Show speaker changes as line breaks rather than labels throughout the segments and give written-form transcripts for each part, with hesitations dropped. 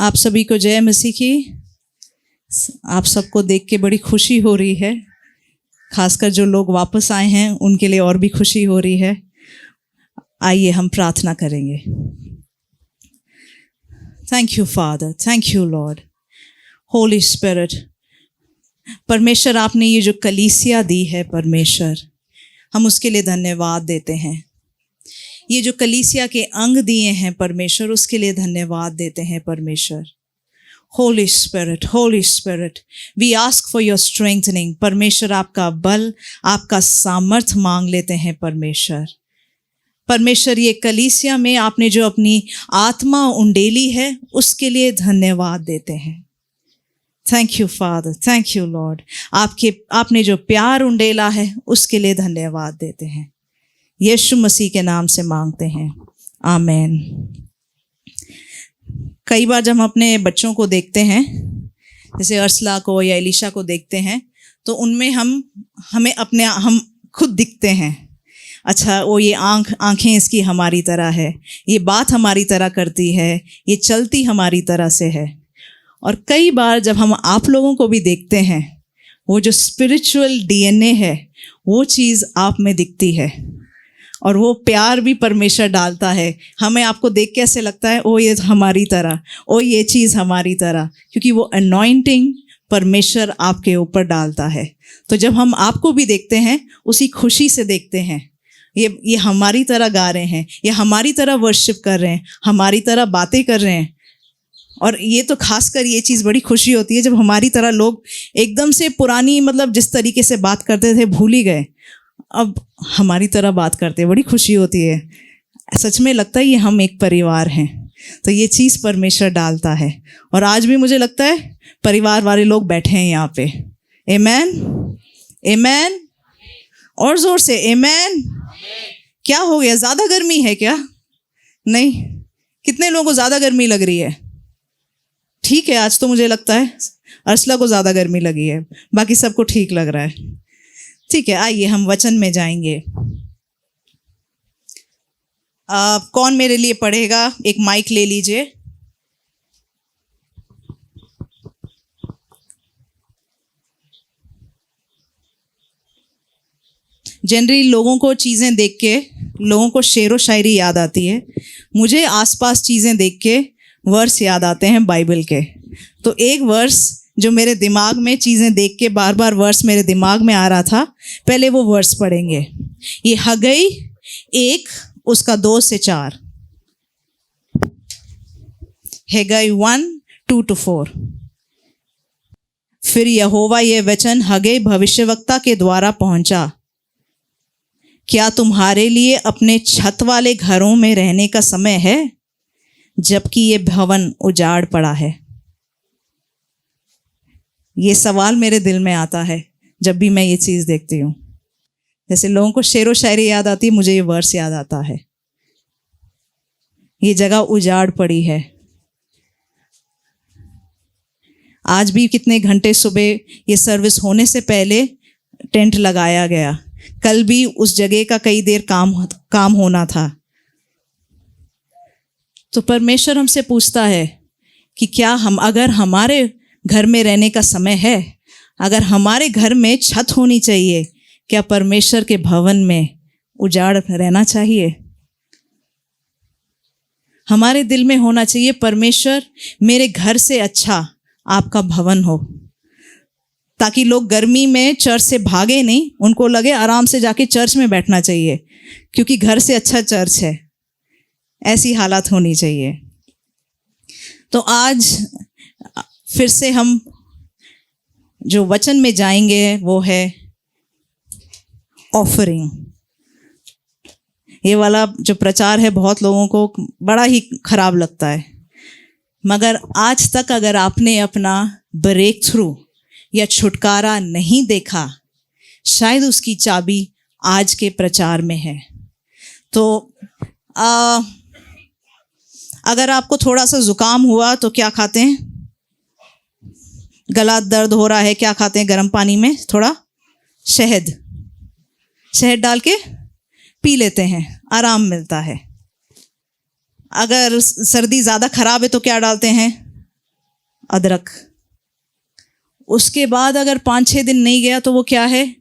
आप सभी को जय मसीह की। आप सबको देख के बड़ी खुशी हो रही है, खासकर जो लोग वापस आए हैं उनके लिए और भी खुशी हो रही है। आइए हम प्रार्थना करेंगे। Thank you father, thank you Lord, Holi spirit. परमेश्वर, आपने ये जो कलीसिया दी है परमेश्वर, हम उसके लिए धन्यवाद देते हैं। ये जो कलीसिया के अंग दिए हैं परमेश्वर, उसके लिए धन्यवाद देते हैं परमेश्वर। Holy spirit, we ask for your strengthening. परमेश्वर, आपका बल, आपका सामर्थ मांग लेते हैं परमेश्वर। परमेश्वर, ये कलीसिया में आपने जो अपनी आत्मा उंडेली है उसके लिए धन्यवाद देते हैं। Thank you father, thank you Lord. आपने जो प्यार उंडेला है उसके लिए धन्यवाद देते हैं। यीशु मसीह के नाम से मांगते हैं, आमीन। कई बार जब हम अपने बच्चों को देखते हैं, जैसे अर्सला को या एलिशा को देखते हैं, तो उनमें हम खुद दिखते हैं। अच्छा, वो ये आंखें इसकी हमारी तरह है, ये बात हमारी तरह करती है, ये चलती हमारी तरह से है। और कई बार जब हम आप लोगों को भी देखते हैं, वो जो स्पिरिचुअल डीएनए है वो चीज़ आप में दिखती है, और वो प्यार भी परमेश्वर डालता है। हमें आपको देख के ऐसे लगता है ओ ये हमारी तरह, ओ ये चीज़ हमारी तरह, क्योंकि वो अनॉइंटिंग परमेश्वर आपके ऊपर डालता है। तो जब हम आपको भी देखते हैं उसी खुशी से देखते हैं, ये हमारी तरह गा रहे हैं, ये हमारी तरह वर्शिप कर रहे हैं, हमारी तरह बातें कर रहे हैं। और ये तो खासकर ये चीज़ बड़ी खुशी होती है जब हमारी तरह लोग एकदम से पुरानी, मतलब जिस तरीके से बात करते थे भूल ही गए, अब हमारी तरह बात करते हैं। बड़ी खुशी होती है, सच में लगता है ये हम एक परिवार हैं। तो ये चीज़ परमेश्वर डालता है, और आज भी मुझे लगता है परिवार वाले लोग बैठे हैं यहाँ पे। आमेन, आमेन, और ज़ोर से आमेन। क्या हो गया, ज़्यादा गर्मी है क्या? नहीं, कितने लोगों को ज़्यादा गर्मी लग रही है? ठीक है, आज तो मुझे लगता है अर्सला को ज़्यादा गर्मी लगी है, बाकी सबको ठीक लग रहा है। ठीक है, आइए हम वचन में जाएंगे। कौन मेरे लिए पढ़ेगा? एक माइक ले लीजिए। जनरली लोगों को चीज़ें देख के लोगों को शेरो शायरी याद आती है। मुझे आसपास चीज़ें देख के वर्स याद आते हैं बाइबल के। तो एक वर्स जो मेरे दिमाग में, चीज़ें देख के बार बार वर्स मेरे दिमाग में आ रहा था, पहले वो वर्स पढ़ेंगे। ये हगई 1 उसका 2 से 4, हगई 1:2-4। फिर यहोवा ये वचन हगई भविष्यवक्ता के द्वारा पहुंचा, क्या तुम्हारे लिए अपने छत वाले घरों में रहने का समय है, जबकि ये भवन उजाड़ पड़ा है? ये सवाल मेरे दिल में आता है जब भी मैं ये चीज़ देखती हूँ। जैसे लोगों को शेरो शायरी याद आती है, मुझे ये वर्स याद आता है। ये जगह उजाड़ पड़ी है। आज भी कितने घंटे सुबह ये सर्विस होने से पहले टेंट लगाया गया। कल भी उस जगह का कई देर काम होना था। तो परमेश्वर हमसे पूछता है कि क्या अगर हमारे घर में रहने का समय है, अगर हमारे घर में छत होनी चाहिए, क्या परमेश्वर के भवन में उजाड़ रहना चाहिए? हमारे दिल में होना चाहिए, परमेश्वर मेरे घर से अच्छा आपका भवन हो, ताकि लोग गर्मी में चर्च से भागे नहीं, उनको लगे आराम से जाके चर्च में बैठना चाहिए, क्योंकि घर से अच्छा चर्च है। ऐसी हालत होनी चाहिए। तो आज फिर से हम जो वचन में जाएंगे वो है ऑफरिंग। ये वाला जो प्रचार है बहुत लोगों को बड़ा ही खराब लगता है, मगर आज तक अगर आपने अपना ब्रेक थ्रू या छुटकारा नहीं देखा, शायद उसकी चाबी आज के प्रचार में है। तो अगर आपको थोड़ा सा जुकाम हुआ तो क्या खाते हैं? गला दर्द हो रहा है, क्या खाते हैं? गर्म पानी में थोड़ा शहद डाल के पी लेते हैं, आराम मिलता है। अगर सर्दी ज़्यादा खराब है तो क्या डालते हैं? अदरक। उसके बाद अगर 5-6 दिन नहीं गया तो वो क्या है?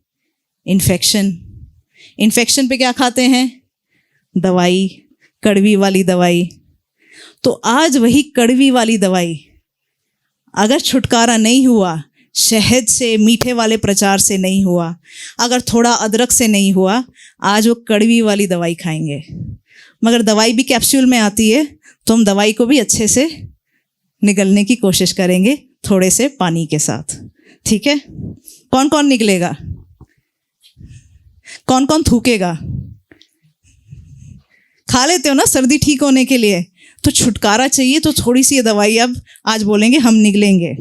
इन्फेक्शन। इन्फेक्शन पे क्या खाते हैं? दवाई, कड़वी वाली दवाई। तो आज वही कड़वी वाली दवाई, अगर छुटकारा नहीं हुआ, शहद से, मीठे वाले प्रचार से नहीं हुआ, अगर थोड़ा अदरक से नहीं हुआ, आज वो कड़वी वाली दवाई खाएंगे। मगर दवाई भी कैप्सूल में आती है, तो हम दवाई को भी अच्छे से निगलने की कोशिश करेंगे थोड़े से पानी के साथ। ठीक है? कौन कौन निकलेगा? कौन कौन थूकेगा? खा लेते हो ना सर्दी ठीक होने के लिए, तो छुटकारा चाहिए तो थोड़ी सी ये दवाई अब आज बोलेंगे हम निगलेंगे।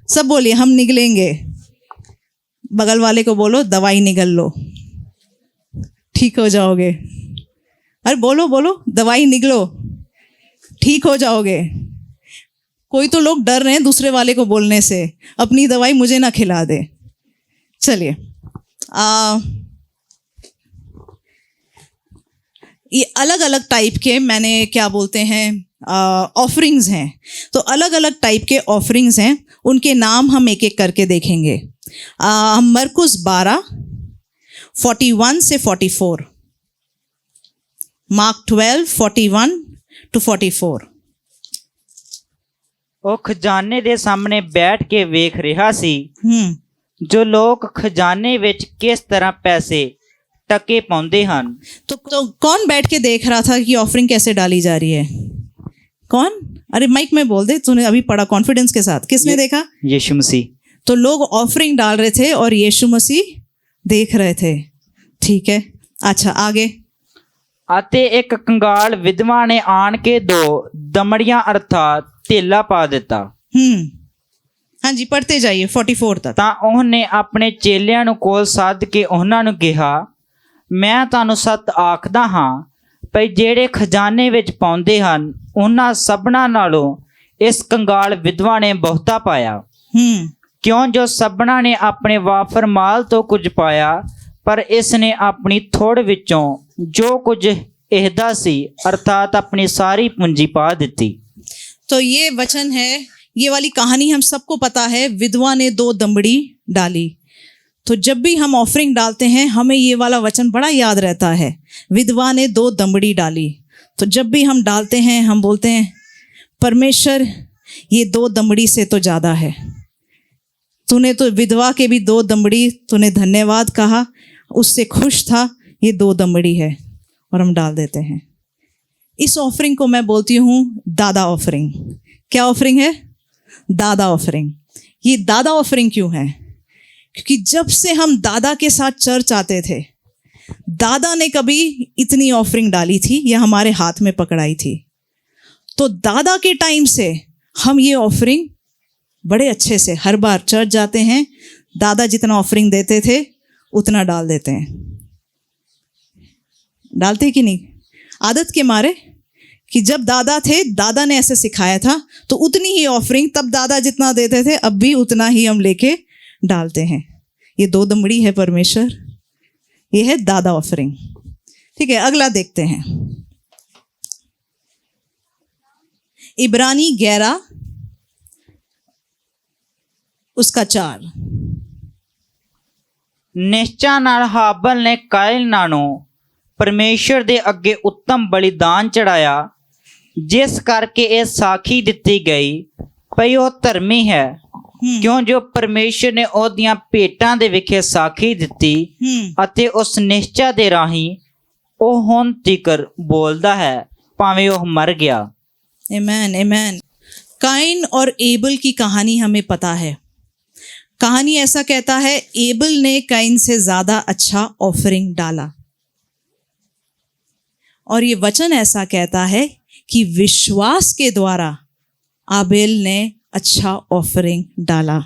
सब बोलिए हम निगलेंगे। बगल वाले को बोलो दवाई निगल लो, ठीक हो जाओगे। अरे बोलो बोलो दवाई निगलो, ठीक हो जाओगे। कोई तो लोग डर रहे हैं दूसरे वाले को बोलने से, अपनी दवाई मुझे ना खिला दे। चलिए, ये अलग अलग टाइप के मैंने क्या बोलते हैं ऑफरिंग्स हैं। तो अलग अलग टाइप के ऑफरिंग्स हैं, उनके नाम हम एक एक करके देखेंगे। हम मरकुस 12:41 से 44, मार्क 12:41-44।
ਉਹ ਖਜ਼ਾਨੇ ਦੇ ਸਾਹਮਣੇ ਬੈਠ ਕੇ ਵੇਖ ਰਿਹਾ ਸੀ ਜੋ ਲੋਕ ਖਜ਼ਾਨੇ ਵਿੱਚ ਕਿਸ ਤਰ੍ਹਾਂ ਪੈਸੇ टके पाਉਂਦੇ ਹਨ।
तो कौन बैठ के देख रहा था कि ऑफरिंग कैसे डाली जा रही है? कौन? अरे माइक में बोल दे, तूने अभी पढ़ा कॉन्फिडेंस के साथ। किसने देखा?
यीशु मसीह।
तो लोग ऑफरिंग डाल रहे थे और यीशु मसीह देख रहे थे। ठीक है, अच्छा आगे।
ਅਤੇ ਇੱਕ ਕੰਗਾਲ ਵਿਧਵਾ ਨੇ ਆਣ ਕੇ 2 ਦਮੜੀਆਂ ਅਰਥਾਤ ਧੇਲਾ ਪਾ ਦਿੱਤਾ।
हाँ जी, पढ़ते जाइए 44 तक।
ਤਾਂ ਉਹਨੇ ਆਪਣੇ ਚੇਲਿਆਂ ਨੂੰ ਕੋਲ ਸੱਦ ਕੇ ਉਹਨਾਂ ਨੂੰ ਕਿਹਾ, ਮੈਂ ਤੁਹਾਨੂੰ ਸੱਚ ਆਖਦਾ ਹਾਂ ਭਈ ਜਿਹੜੇ ਖਜ਼ਾਨੇ ਵਿੱਚ ਪਾਉਂਦੇ ਹਨ ਉਹਨਾਂ ਸਭਨਾਂ ਨਾਲੋਂ ਇਸ ਕੰਗਾਲ ਵਿਧਵਾ ਨੇ ਬਹੁਤਾ ਪਾਇਆ। ਕਿਉਂ ਜੋ ਸਭਨਾਂ ਨੇ ਆਪਣੇ ਵਾਫਰ ਮਾਲ ਤੋਂ ਕੁਝ ਪਾਇਆ, ਪਰ ਇਸ ਨੇ ਆਪਣੀ ਥੋੜ ਵਿੱਚੋਂ ਜੋ ਕੁਝ ਇਹਦਾ ਸੀ अर्थात अपनी सारी पूंजी पा दी।
तो ये वचन है, ये वाली कहानी हम सबको पता है। विधवा ने 2 दमड़ी डाली। तो जब भी हम ऑफरिंग डालते हैं हमें ये वाला वचन बड़ा याद रहता है। विधवा ने 2 दमड़ी डाली। तो जब भी हम डालते हैं हम बोलते हैं परमेश्वर ये 2 दमड़ी से तो ज़्यादा है। तूने तो विधवा के भी 2 दमड़ी, तूने धन्यवाद कहा, उससे खुश था, ये 2 दमड़ी है, और हम डाल देते हैं। इस ऑफरिंग को मैं बोलती हूँ दादा ऑफरिंग। क्या ऑफरिंग है? दादा ऑफरिंग। ये दादा ऑफरिंग क्यों है? क्योंकि जब से हम दादा के साथ चर्च आते थे, दादा ने कभी इतनी ऑफरिंग डाली थी या हमारे हाथ में पकड़ाई थी। तो दादा के टाइम से हम ये ऑफरिंग बड़े अच्छे से हर बार चर्च जाते हैं, दादा जितना ऑफरिंग देते थे उतना डाल देते हैं। डालते कि नहीं? आदत के मारे कि जब दादा थे, दादा ने ऐसे सिखाया था, तो उतनी ही ऑफरिंग तब दादा जितना देते थे अब भी उतना ही हम लेके डालते हैं। ये 2 दमड़ी है परमेश्वर, ये है दादा ऑफरिंग। ठीक है, अगला देखते हैं। इब्रानी 11 उसका 4।
ਨਿਸ਼ਚਾ ਨਾਲ ਹਾਬਲ ਨੇ ਕਾਇਲ ਨਾਲੋਂ ਪਰਮੇਸ਼ਰ ਦੇ ਅੱਗੇ ਉੱਤਮ ਬਲੀਦਾਨ ਚੜਾਇਆ, ਜਿਸ ਕਰਕੇ ਇਹ ਸਾਖੀ ਦਿੱਤੀ ਗਈ ਭਈ ਉਹ ਧਰਮੀ ਹੈ। ਕਿਉਂ ਜੋ ਪਰਮੇਸ਼ਰ ਨੇ ਉਹਦੀਆਂ ਭੇਟਾਂ ਦੇ ਵਿਖੇ ਸਾਖੀ ਦਿੱਤੀ ਅਤੇ ਉਸ ਨਿਸ਼ਚਾ ਦੇ ਰਾਹੀਂ ਉਹ ਹੁਣ ਤੀਕਰ ਬੋਲਦਾ ਹੈ ਭਾਵੇਂ ਉਹ ਮਰ ਗਿਆ।
आमेन आमेन। काइन और एबल की कहानी हमें पता है। कहानी ऐसा कहता है, एबल ने काइन से ज्यादा अच्छा ऑफरिंग डाला, और ये वचन ऐसा कहता है कि विश्वास के द्वारा आबेल ने अच्छा ऑफरिंग डाला।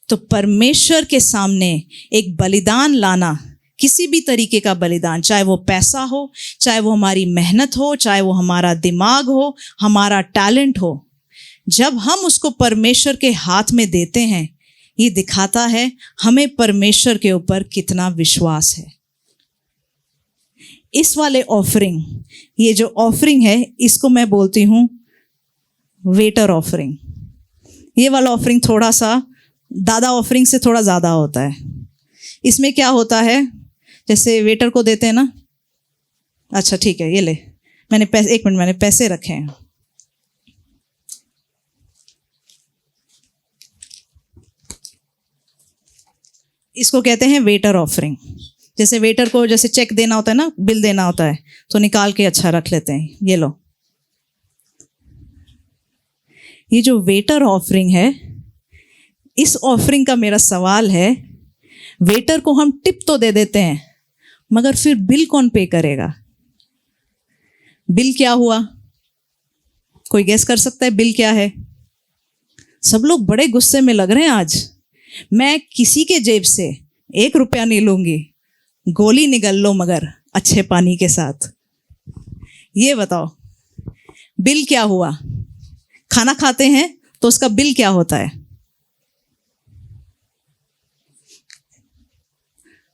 तो परमेश्वर के सामने एक बलिदान लाना, किसी भी तरीके का बलिदान, चाहे वो पैसा हो, चाहे वो हमारी मेहनत हो, चाहे वो हमारा दिमाग हो, हमारा टैलेंट हो, जब हम उसको परमेश्वर के हाथ में देते हैं, ये दिखाता है हमें परमेश्वर के ऊपर कितना विश्वास है। इस वाले ऑफरिंग, ये जो ऑफरिंग है इसको मैं बोलती हूँ वेटर ऑफरिंग। ये वाला ऑफरिंग थोड़ा सा दादा ऑफरिंग से थोड़ा ज़्यादा होता है। इसमें क्या होता है, जैसे वेटर को देते हैं ना, अच्छा ठीक है ये ले, मैंने पैसे, एक मिनट, मैंने पैसे रखे हैं। इसको कहते हैं वेटर ऑफरिंग। जैसे वेटर को जैसे चेक देना होता है ना, बिल देना होता है, तो निकाल के अच्छा रख लेते हैं, ये लो। ये जो वेटर ऑफरिंग है, इस ऑफरिंग का मेरा सवाल है, वेटर को हम टिप तो दे देते हैं, मगर फिर बिल कौन पे करेगा? बिल क्या हुआ? कोई गेस कर सकता है बिल क्या है? सब लोग बड़े गुस्से में लग रहे हैं आज। मैं किसी के जेब से 1 रुपया नहीं लूंगी, गोली निगल लो मगर अच्छे पानी के साथ। ये बताओ बिल क्या हुआ? खाना खाते हैं तो उसका बिल क्या होता है?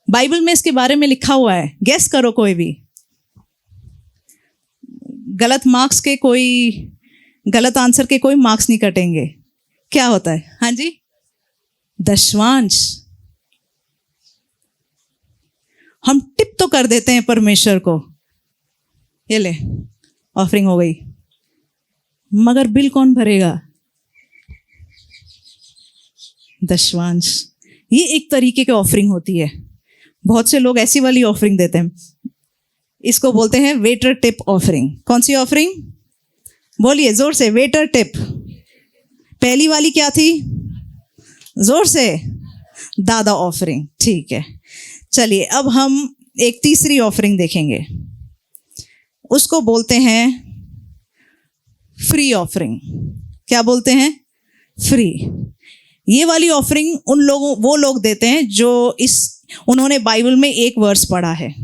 बाइबल में इसके बारे में लिखा हुआ है, गेस करो कोई भी। गलत मार्क्स के कोई, गलत आंसर के कोई मार्क्स नहीं कटेंगे। क्या होता है? हाँ जी, दशवांश। हम टिप तो कर देते हैं परमेश्वर को, ये ले ऑफरिंग हो गई, मगर बिल कौन भरेगा? दशवांश। ये एक तरीके की ऑफरिंग होती है। बहुत से लोग ऐसी वाली ऑफरिंग देते हैं, इसको बोलते हैं वेटर टिप ऑफरिंग। कौन सी ऑफरिंग? बोलिए जोर से, वेटर टिप। पहली वाली क्या थी? जोर से, दादा ऑफरिंग। ठीक है, चलिए अब हम एक तीसरी ऑफरिंग देखेंगे, उसको बोलते हैं फ्री ऑफरिंग। क्या बोलते हैं? फ्री। ये वाली ऑफरिंग वो लोग देते हैं जो उन्होंने बाइबल में एक वर्स पढ़ा है,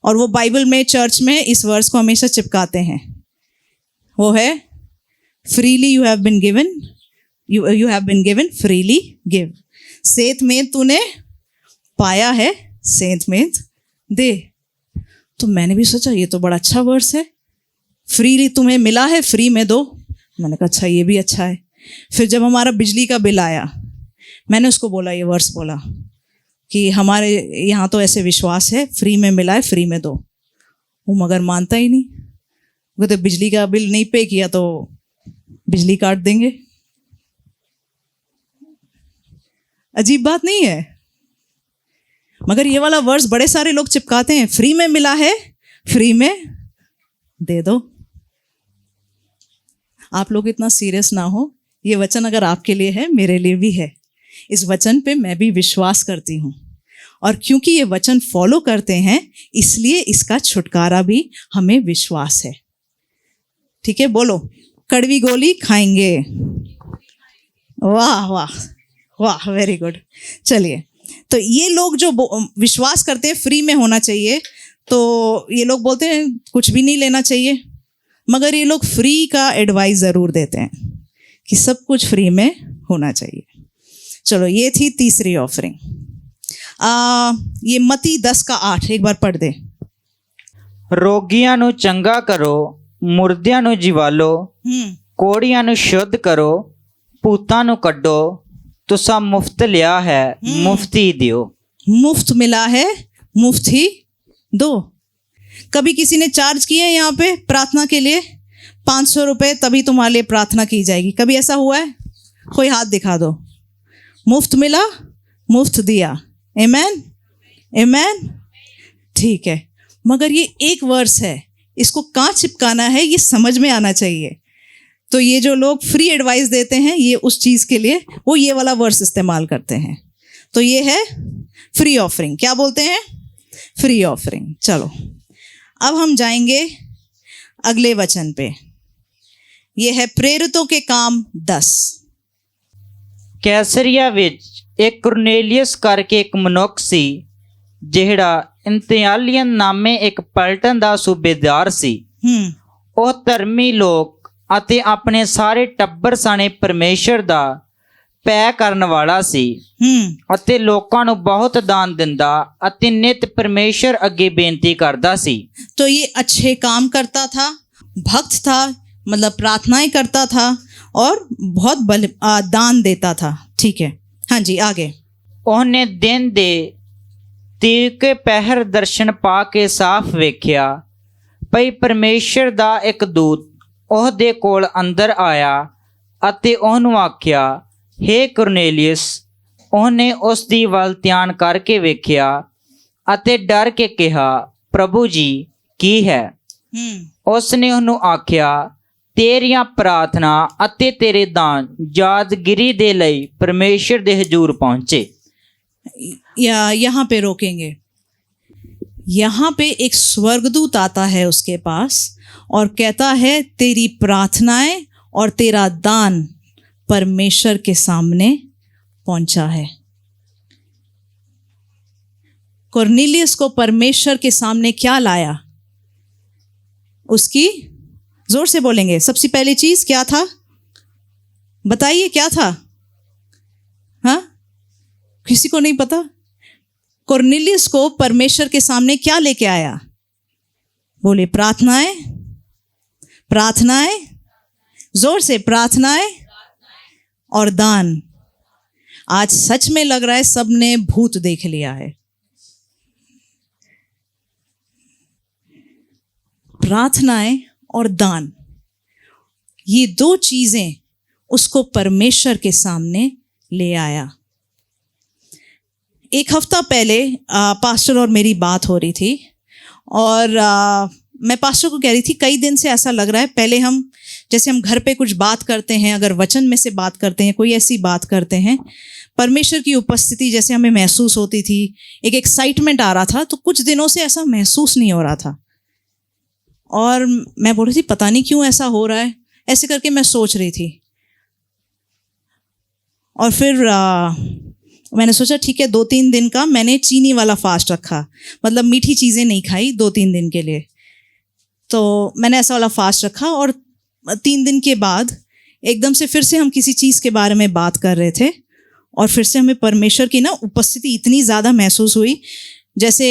और वो बाइबल में चर्च में इस वर्स को हमेशा चिपकाते हैं। वो है freely you have been given, you have been given, freely give. सेंत में तूने पाया है, सेंत में दे। तो मैंने भी सोचा ये तो बड़ा अच्छा वर्स है, फ्रीली तुम्हें मिला है, फ्री में दो। मैंने कहा अच्छा, ये भी अच्छा है। फिर जब हमारा बिजली का बिल आया, मैंने उसको बोला, ये वर्स बोला कि हमारे यहाँ तो ऐसे विश्वास है, फ्री में मिला है, फ्री में दो। वो मगर मानता ही नहीं, वो तो बिजली का बिल नहीं पे किया तो बिजली काट देंगे। अजीब बात नहीं है? मगर ये वाला वर्स बड़े सारे लोग चिपकाते हैं, फ्री में मिला है, फ्री में दे दो। आप लोग इतना सीरियस ना हो, ये वचन अगर आपके लिए है, मेरे लिए भी है। इस वचन पे मैं भी विश्वास करती हूँ, और क्योंकि ये वचन फॉलो करते हैं, इसलिए इसका छुटकारा भी हमें विश्वास है। ठीक है, बोलो, कड़वी गोली खाएंगे। वाह वाह वाह, वेरी गुड। चलिए, तो ये लोग जो विश्वास करते हैं फ्री में होना चाहिए, तो ये लोग बोलते हैं कुछ भी नहीं लेना चाहिए, मगर ये लोग फ्री का एडवाइस ज़रूर देते हैं कि सब कुछ फ्री में होना चाहिए। चलो, ये थी तीसरी ऑफरिंग। ये मती 10:8 एक बार पढ़ दे।
ਰੋਗੀਆਂ ਨੂੰ ਚੰਗਾ ਕਰੋ, ਮੁਰਦਿਆਂ ਨੂੰ ਜਿਵਾਲੋ, ਕੋੜੀਆਂ ਨੂੰ ਸ਼ੁੱਧ ਕਰੋ, ਭੂਤਾਂ ਨੂੰ ਕੱਢੋ। तुसा मुफ्त लिया है, मुफ्त ही दियो।
मुफ्त मिला है, मुफ्त ही दो। कभी किसी ने चार्ज किए यहाँ पे प्रार्थना के लिए 500 रुपये, तभी तुम्हारे लिए प्रार्थना की जाएगी? कभी ऐसा हुआ है? कोई हाथ दिखा दो। मुफ्त मिला, मुफ्त दिया। आमेन, आमेन। ठीक है, मगर ये एक वर्स है, इसको कहाँ चिपकाना है ये समझ में आना चाहिए। तो ये जो लोग फ्री एडवाइस देते हैं, ये उस चीज़ के लिए वो ये वाला वर्स इस्तेमाल करते हैं। तो ये है फ्री ऑफरिंग। क्या बोलते हैं? Free offering. चलो, अब हम जाएंगे अगले वचन पे। ये है प्रेरितों के काम 10।
कैसरिया विच एक कुरनेलियस करके एक मनुख सी, ਜਿਹੜਾ ਇੰਤਿਆਲੀਅਨ ਨਾਮੇ ਇੱਕ ਪਲਟਨ ਦਾ ਸੂਬੇਦਾਰ ਸੀ। ਉਹ ਧਰਮੀ ਲੋਕ ਅਤੇ ਆਪਣੇ ਸਾਰੇ ਟੱਬਰ ਸਾਣੇ ਪਰਮੇਸ਼ਰ ਦਾ ਪੈ ਕਰਨ ਵਾਲਾ ਸੀ, ਅਤੇ ਲੋਕਾਂ ਨੂੰ ਬਹੁਤ ਦਾਨ ਦਿੰਦਾ ਅਤੇ ਨਿਤ ਪਰਮੇਸ਼ਰ ਅੱਗੇ ਬੇਨਤੀ ਕਰਦਾ ਸੀ।
तो ये अच्छे काम करता था, भक्त था, मतलब प्रार्थनाएं करता था, और बहुत दान देता था। ठीक है, हाँ जी आगे।
ਉਹਨੇ ਦਿਨ ਦੇ ਤੀਕੇ ਪਹਿਰ ਦਰਸ਼ਨ ਪਾ ਕੇ ਸਾਫ਼ ਵੇਖਿਆ ਭਈ ਪਰਮੇਸ਼ਰ ਦਾ ਇੱਕ ਦੂਤ ਉਹਦੇ ਕੋਲ ਅੰਦਰ ਆਇਆ ਅਤੇ ਉਹਨੂੰ ਆਖਿਆ, ਹੇ ਕੁਰਨੇਲੀਅਸ। ਉਹਨੇ ਉਸ ਦੀ ਵੱਲ ਧਿਆਨ ਕਰਕੇ ਵੇਖਿਆ ਅਤੇ ਡਰ ਕੇ ਕਿਹਾ, ਪ੍ਰਭੂ ਜੀ ਕੀ ਹੈ? ਉਸ ਨੇ ਉਹਨੂੰ ਆਖਿਆ, ਤੇਰੀਆਂ ਪ੍ਰਾਰਥਨਾ ਅਤੇ ਤੇਰੇ ਦਾਨ ਯਾਦਗਿਰੀ ਦੇ ਲਈ ਪਰਮੇਸ਼ਰ ਦੇ ਹਜ਼ੂਰ ਪਹੁੰਚੇ।
यहाँ पे रोकेंगे। यहाँ पे एक स्वर्गदूत आता है उसके पास और कहता है तेरी प्रार्थनाएं और तेरा दान परमेश्वर के सामने पहुंचा है। कुरनेलियस को परमेश्वर के सामने क्या लाया? उसकी, जोर से बोलेंगे, सबसे पहली चीज क्या था? बताइए क्या था? हाँ, किसी को नहीं पता? कुरनेलियस को परमेश्वर के सामने क्या लेके आया? बोले प्रार्थनाएं, प्रार्थनाएं, जोर से प्रार्थनाएं और दान। आज सच में लग रहा है सबने भूत देख लिया है। प्रार्थनाएं और दान, ये दो चीजें उसको परमेश्वर के सामने ले आया। एक हफ्ता पहले पास्टर और मेरी बात हो रही थी और मैं पास्टर को कह रही थी कई दिन से ऐसा लग रहा है, पहले हम जैसे हम घर पे कुछ बात करते हैं, अगर वचन में से बात करते हैं, कोई ऐसी बात करते हैं, परमेश्वर की उपस्थिति जैसे हमें महसूस होती थी, एक एक्साइटमेंट आ रहा था, तो कुछ दिनों से ऐसा महसूस नहीं हो रहा था। और मैं बोल रही थी पता नहीं क्यों ऐसा हो रहा है, ऐसे करके मैं सोच रही थी। और फिर मैंने सोचा ठीक है 2-3 दिन का मैंने चीनी वाला फास्ट रखा, मतलब मीठी चीज़ें नहीं खाई 2-3 दिन के लिए। तो मैंने ऐसा वाला फास्ट रखा और 3 दिन के बाद एकदम से फिर से हम किसी चीज़ के बारे में बात कर रहे थे और फिर से हमें परमेश्वर की ना उपस्थिति इतनी ज़्यादा महसूस हुई, जैसे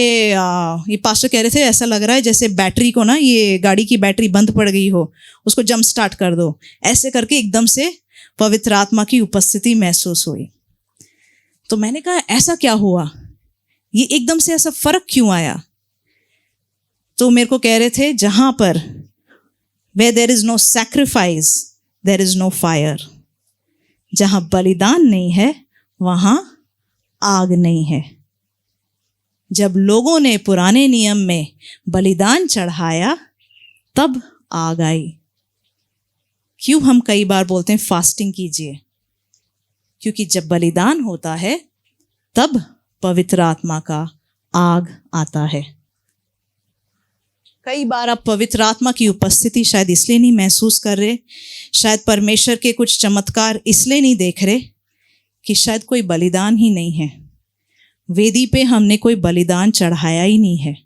ये पास्टर कह रहे थे ऐसा लग रहा है जैसे बैटरी को ना, ये गाड़ी की बैटरी बंद पड़ गई हो, उसको जंप स्टार्ट कर दो, ऐसे करके एकदम से पवित्र आत्मा की उपस्थिति महसूस हुई। तो मैंने कहा ऐसा क्या हुआ, ये एकदम से ऐसा फर्क क्यों आया? तो मेरे को कह रहे थे जहां पर where there is no sacrifice there is no fire, जहां बलिदान नहीं है वहां आग नहीं है। जब लोगों ने पुराने नियम में बलिदान चढ़ाया तब आग आई। क्यों हम कई बार बोलते हैं फास्टिंग कीजिए? क्योंकि जब बलिदान होता है तब पवित्र आत्मा का आग आता है। कई बार आप पवित्र आत्मा की उपस्थिति शायद इसलिए नहीं महसूस कर रहे, शायद परमेश्वर के कुछ चमत्कार इसलिए नहीं देख रहे कि शायद कोई बलिदान ही नहीं है, वेदी पे हमने कोई बलिदान चढ़ाया ही नहीं है।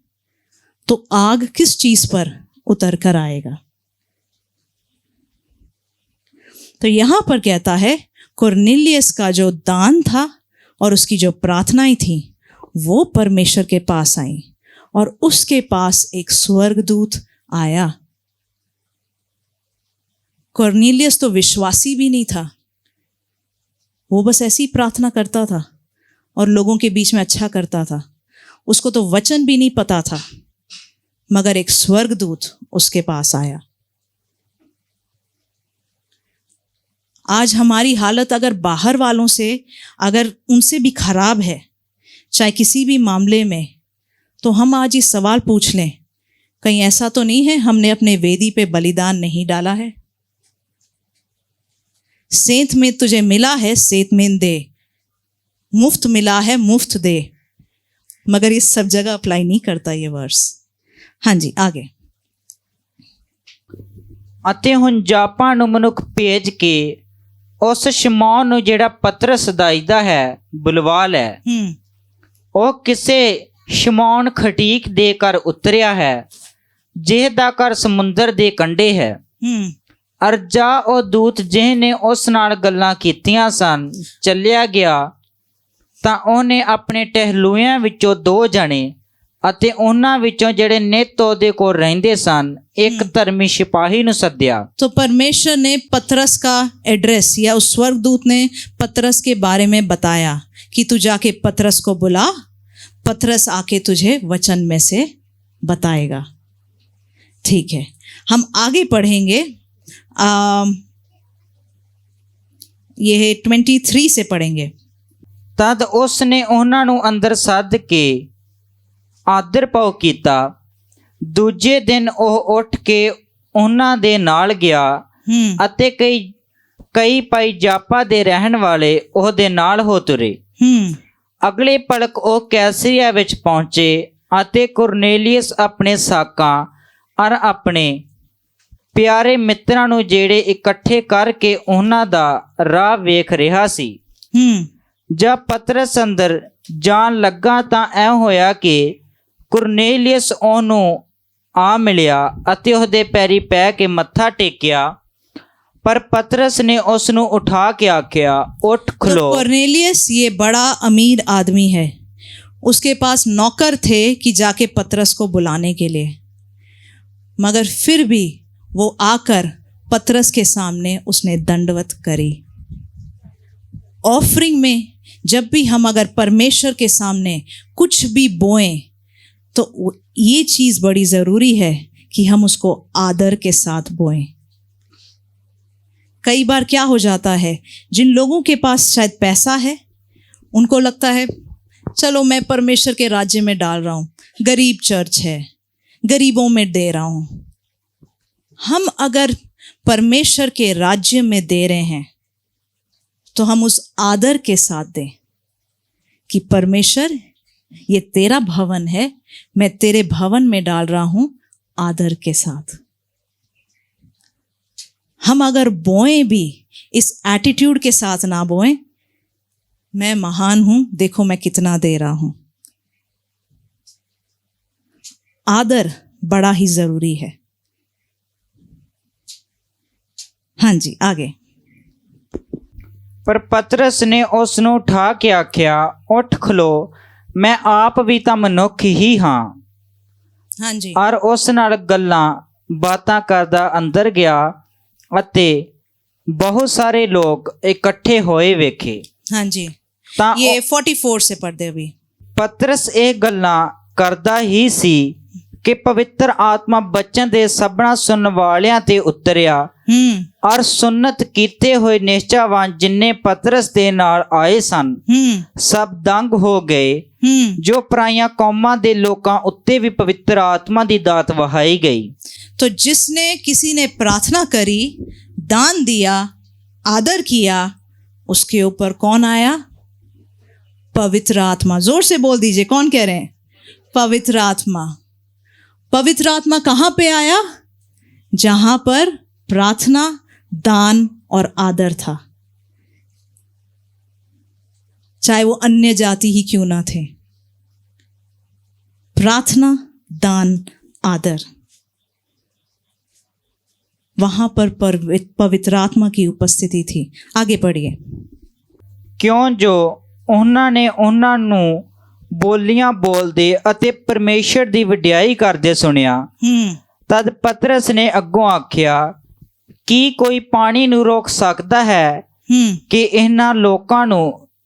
तो आग किस चीज पर उतर कर आएगा? तो यहां पर कहता है कुरनेलियस का जो दान था और उसकी जो प्रार्थनाएं थी वो परमेश्वर के पास आई और उसके पास एक स्वर्गदूत आया। कुरनेलियस तो विश्वासी भी नहीं था, वो बस ऐसी ही प्रार्थना करता था और लोगों के बीच में अच्छा करता था, उसको तो वचन भी नहीं पता था, मगर एक स्वर्गदूत उसके पास आया। आज हमारी हालत अगर बाहर वालों से, अगर उनसे भी खराब है, चाहे किसी भी मामले में, तो हम आज ये सवाल पूछ लें, कहीं ऐसा तो नहीं है हमने अपने वेदी पे बलिदान नहीं डाला है? सेंत में तुझे मिला है सेंत में दे, मुफ्त मिला है मुफ्त दे, मगर ये सब जगह अप्लाई नहीं करता ये वर्स। हाँ जी आगे।
ਅਤੇ ਹੁਣ ਜਾਪਾਂ ਨੂੰ ਮਨੁੱਖ ਭੇਜ ਕੇ ਉਸ ਸ਼ਮੌਨ ਨੂੰ ਜਿਹੜਾ ਪਤਰਸ ਦੱਸਦਾ ਹੈ ਬੁਲਵਾ ਲੈ। ਉਹ ਕਿਸੇ ਸ਼ਮੌਨ ਖਟੀਕ ਦੇ ਘਰ ਉਤਰਿਆ ਹੈ ਜਿਹਦਾ ਘਰ ਸਮੁੰਦਰ ਦੇ ਕੰਢੇ ਹੈ। ਅਰ ਜਾ ਉਹ ਦੂਤ ਜਿਹਨੇ ਉਸ ਨਾਲ ਗੱਲਾਂ ਕੀਤੀਆਂ ਸਨ ਚੱਲਿਆ ਗਿਆ ਤਾਂ ਉਹਨੇ ਆਪਣੇ ਟਹਿਲੂਆਂ ਵਿੱਚੋਂ 2 ਜਣੇ ਅਤੇ ਉਹਨਾਂ ਵਿੱਚੋਂ ਜਿਹੜੇ ਨਿੱਤ ਉਹਦੇ ਕੋਲ ਰਹਿੰਦੇ ਸਨ ਇੱਕ ਧਰਮੀ ਸਿਪਾਹੀ ਨੂੰ ਸੱਦਿਆ।
तो परमेश्वर ने पतरस का एड्रेस या उस स्वर्गदूत ने पतरस के बारे में बताया कि तू जाके पतरस को बुला, पतरस आके तुझे वचन में से बताएगा। ठीक है, हम आगे पढ़ेंगे। ये 23 से पढ़ेंगे।
ਤਦ ਉਸ ਨੇ ਉਹਨਾਂ ਨੂੰ ਅੰਦਰ ਸੱਦ ਕੇ ਆਦਰ ਭਾਵ ਕੀਤਾ। ਦੂਜੇ ਦਿਨ ਉਹ ਉੱਠ ਕੇ ਉਹਨਾਂ ਦੇ ਨਾਲ ਗਿਆ ਅਤੇ ਕਈ ਭਾਈ ਜਾਪਾ ਦੇ ਰਹਿਣ ਵਾਲੇ ਉਹਦੇ ਨਾਲ ਹੋ ਤੁਰੇ। ਅਗਲੇ ਪਲਕ ਉਹ ਕੈਸਰੀਆ ਵਿੱਚ ਪਹੁੰਚੇ ਅਤੇ ਕੁਰਨੇਲੀਅਸ ਆਪਣੇ ਸਾਕਾਂ ਔਰ ਆਪਣੇ ਪਿਆਰੇ ਮਿੱਤਰਾਂ ਨੂੰ ਜਿਹੜੇ ਇਕੱਠੇ ਕਰਕੇ ਉਹਨਾਂ ਦਾ ਰਾਹ ਵੇਖ ਰਿਹਾ ਸੀ। ਜਦ ਪਤਰਸ ਅੰਦਰ ਜਾਣ ਲੱਗਾ ਤਾਂ ਐਂ ਹੋਇਆ ਕਿ ਕੁਰਨੇਲੀਅਸ ਉਹਨੂੰ ਆ ਮਿਲਿਆ ਅਤੇ ਉਹਦੇ ਪੈਰੀ ਪੈ ਕੇ ਮੱਥਾ ਟੇਕਿਆ। पर पतरस ने उसनु उठा के आख्या, उठ खलो।
तो कुरनेलियस ये बड़ा अमीर आदमी है, उसके पास नौकर थे कि जाके पतरस को बुलाने के लिए, मगर फिर भी वो आकर पतरस के सामने उसने दंडवत करी। ऑफरिंग में जब भी हम अगर परमेश्वर के सामने कुछ भी बोएं तो ये चीज़ बड़ी ज़रूरी है कि हम उसको आदर के साथ बोएं। कई बार क्या हो जाता है, जिन लोगों के पास शायद पैसा है उनको लगता है चलो मैं परमेश्वर के राज्य में डाल रहा हूँ, गरीब चर्च है, गरीबों में दे रहा हूँ। हम अगर परमेश्वर के राज्य में दे रहे हैं तो हम उस आदर के साथ दें कि परमेश्वर ये तेरा भवन है, मैं तेरे भवन में डाल रहा हूँ, आदर के साथ। हम अगर बोएं भी इस एटीट्यूड के साथ ना बोएं, मैं महान हूं, देखो मैं कितना दे रहा हूं। आदर बड़ा ही जरूरी है। हाँ जी, आगे।
पर पतरस ने उसनु उठा के आख्या, उठ खलो, मैं आप भी तां मनुख ही हाँ।
हाँ जी।
और उस नाल गल्लां बातां करदा अंदर गया ਅਤੇ बहुत सारे लोग इकट्ठे होए वेखे।
हाँ जी,
ਤਾਂ
ये 44 से पढ़ते अभी।
ਪਤਰਸ ਇਹ ਗੱਲਾਂ ਕਰਦਾ ਹੀ ਸੀ ਕਿ ਪਵਿੱਤਰ ਆਤਮਾ ਬੱਚਨ ਦੇ ਸਭਨਾ ਸੁਣਨ ਵਾਲਿਆਂ ਤੇ ਉਤਰਿਆ ਔਰ ਸੁਨਨਤ ਕੀਤੇ ਹੋਏ ਨਿਸ਼ਚਾਵਾਨ ਜਿੰਨੇ ਪਤਰਸ ਦੇ ਨਾਲ ਆਏ ਸਨ ਸਭ ਦੰਗ ਹੋ ਗਏ। ਜੋ ਪਰਾਈਆਂ ਕੌਮਾਂ ਦੇ ਲੋਕਾਂ ਉੱਤੇ ਵੀ ਪਵਿੱਤਰ ਆਤਮਾ ਦੀ ਦਾਤ ਵਹਾਈ ਗਈ।
तो जिसने किसी ने प्रार्थना करी, दान दिया, आदर किया, उसके ऊपर कौन आया? पवित्र आत्मा। जोर से बोल दीजिए, कौन कह रहे हैं? पवित्र आत्मा। पवित्र आत्मा कहाँ पे आया? जहां पर प्रार्थना, दान और आदर था, चाहे वो अन्य जाति ही क्यों ना थे। प्रार्थना, दान, आदर, वहां पर पवित्र आत्मा की उपस्थिति थी। आगे पढ़िए।
क्यों जो उन्होंने उन्होंने बोलियां बोलदे अते परमेश्वर दी वडियाई करदे सुनिया। तद पतरस ने अगों आख्या कि कोई पानी नूं रोक सकता है कि इन्हां लोकां नूं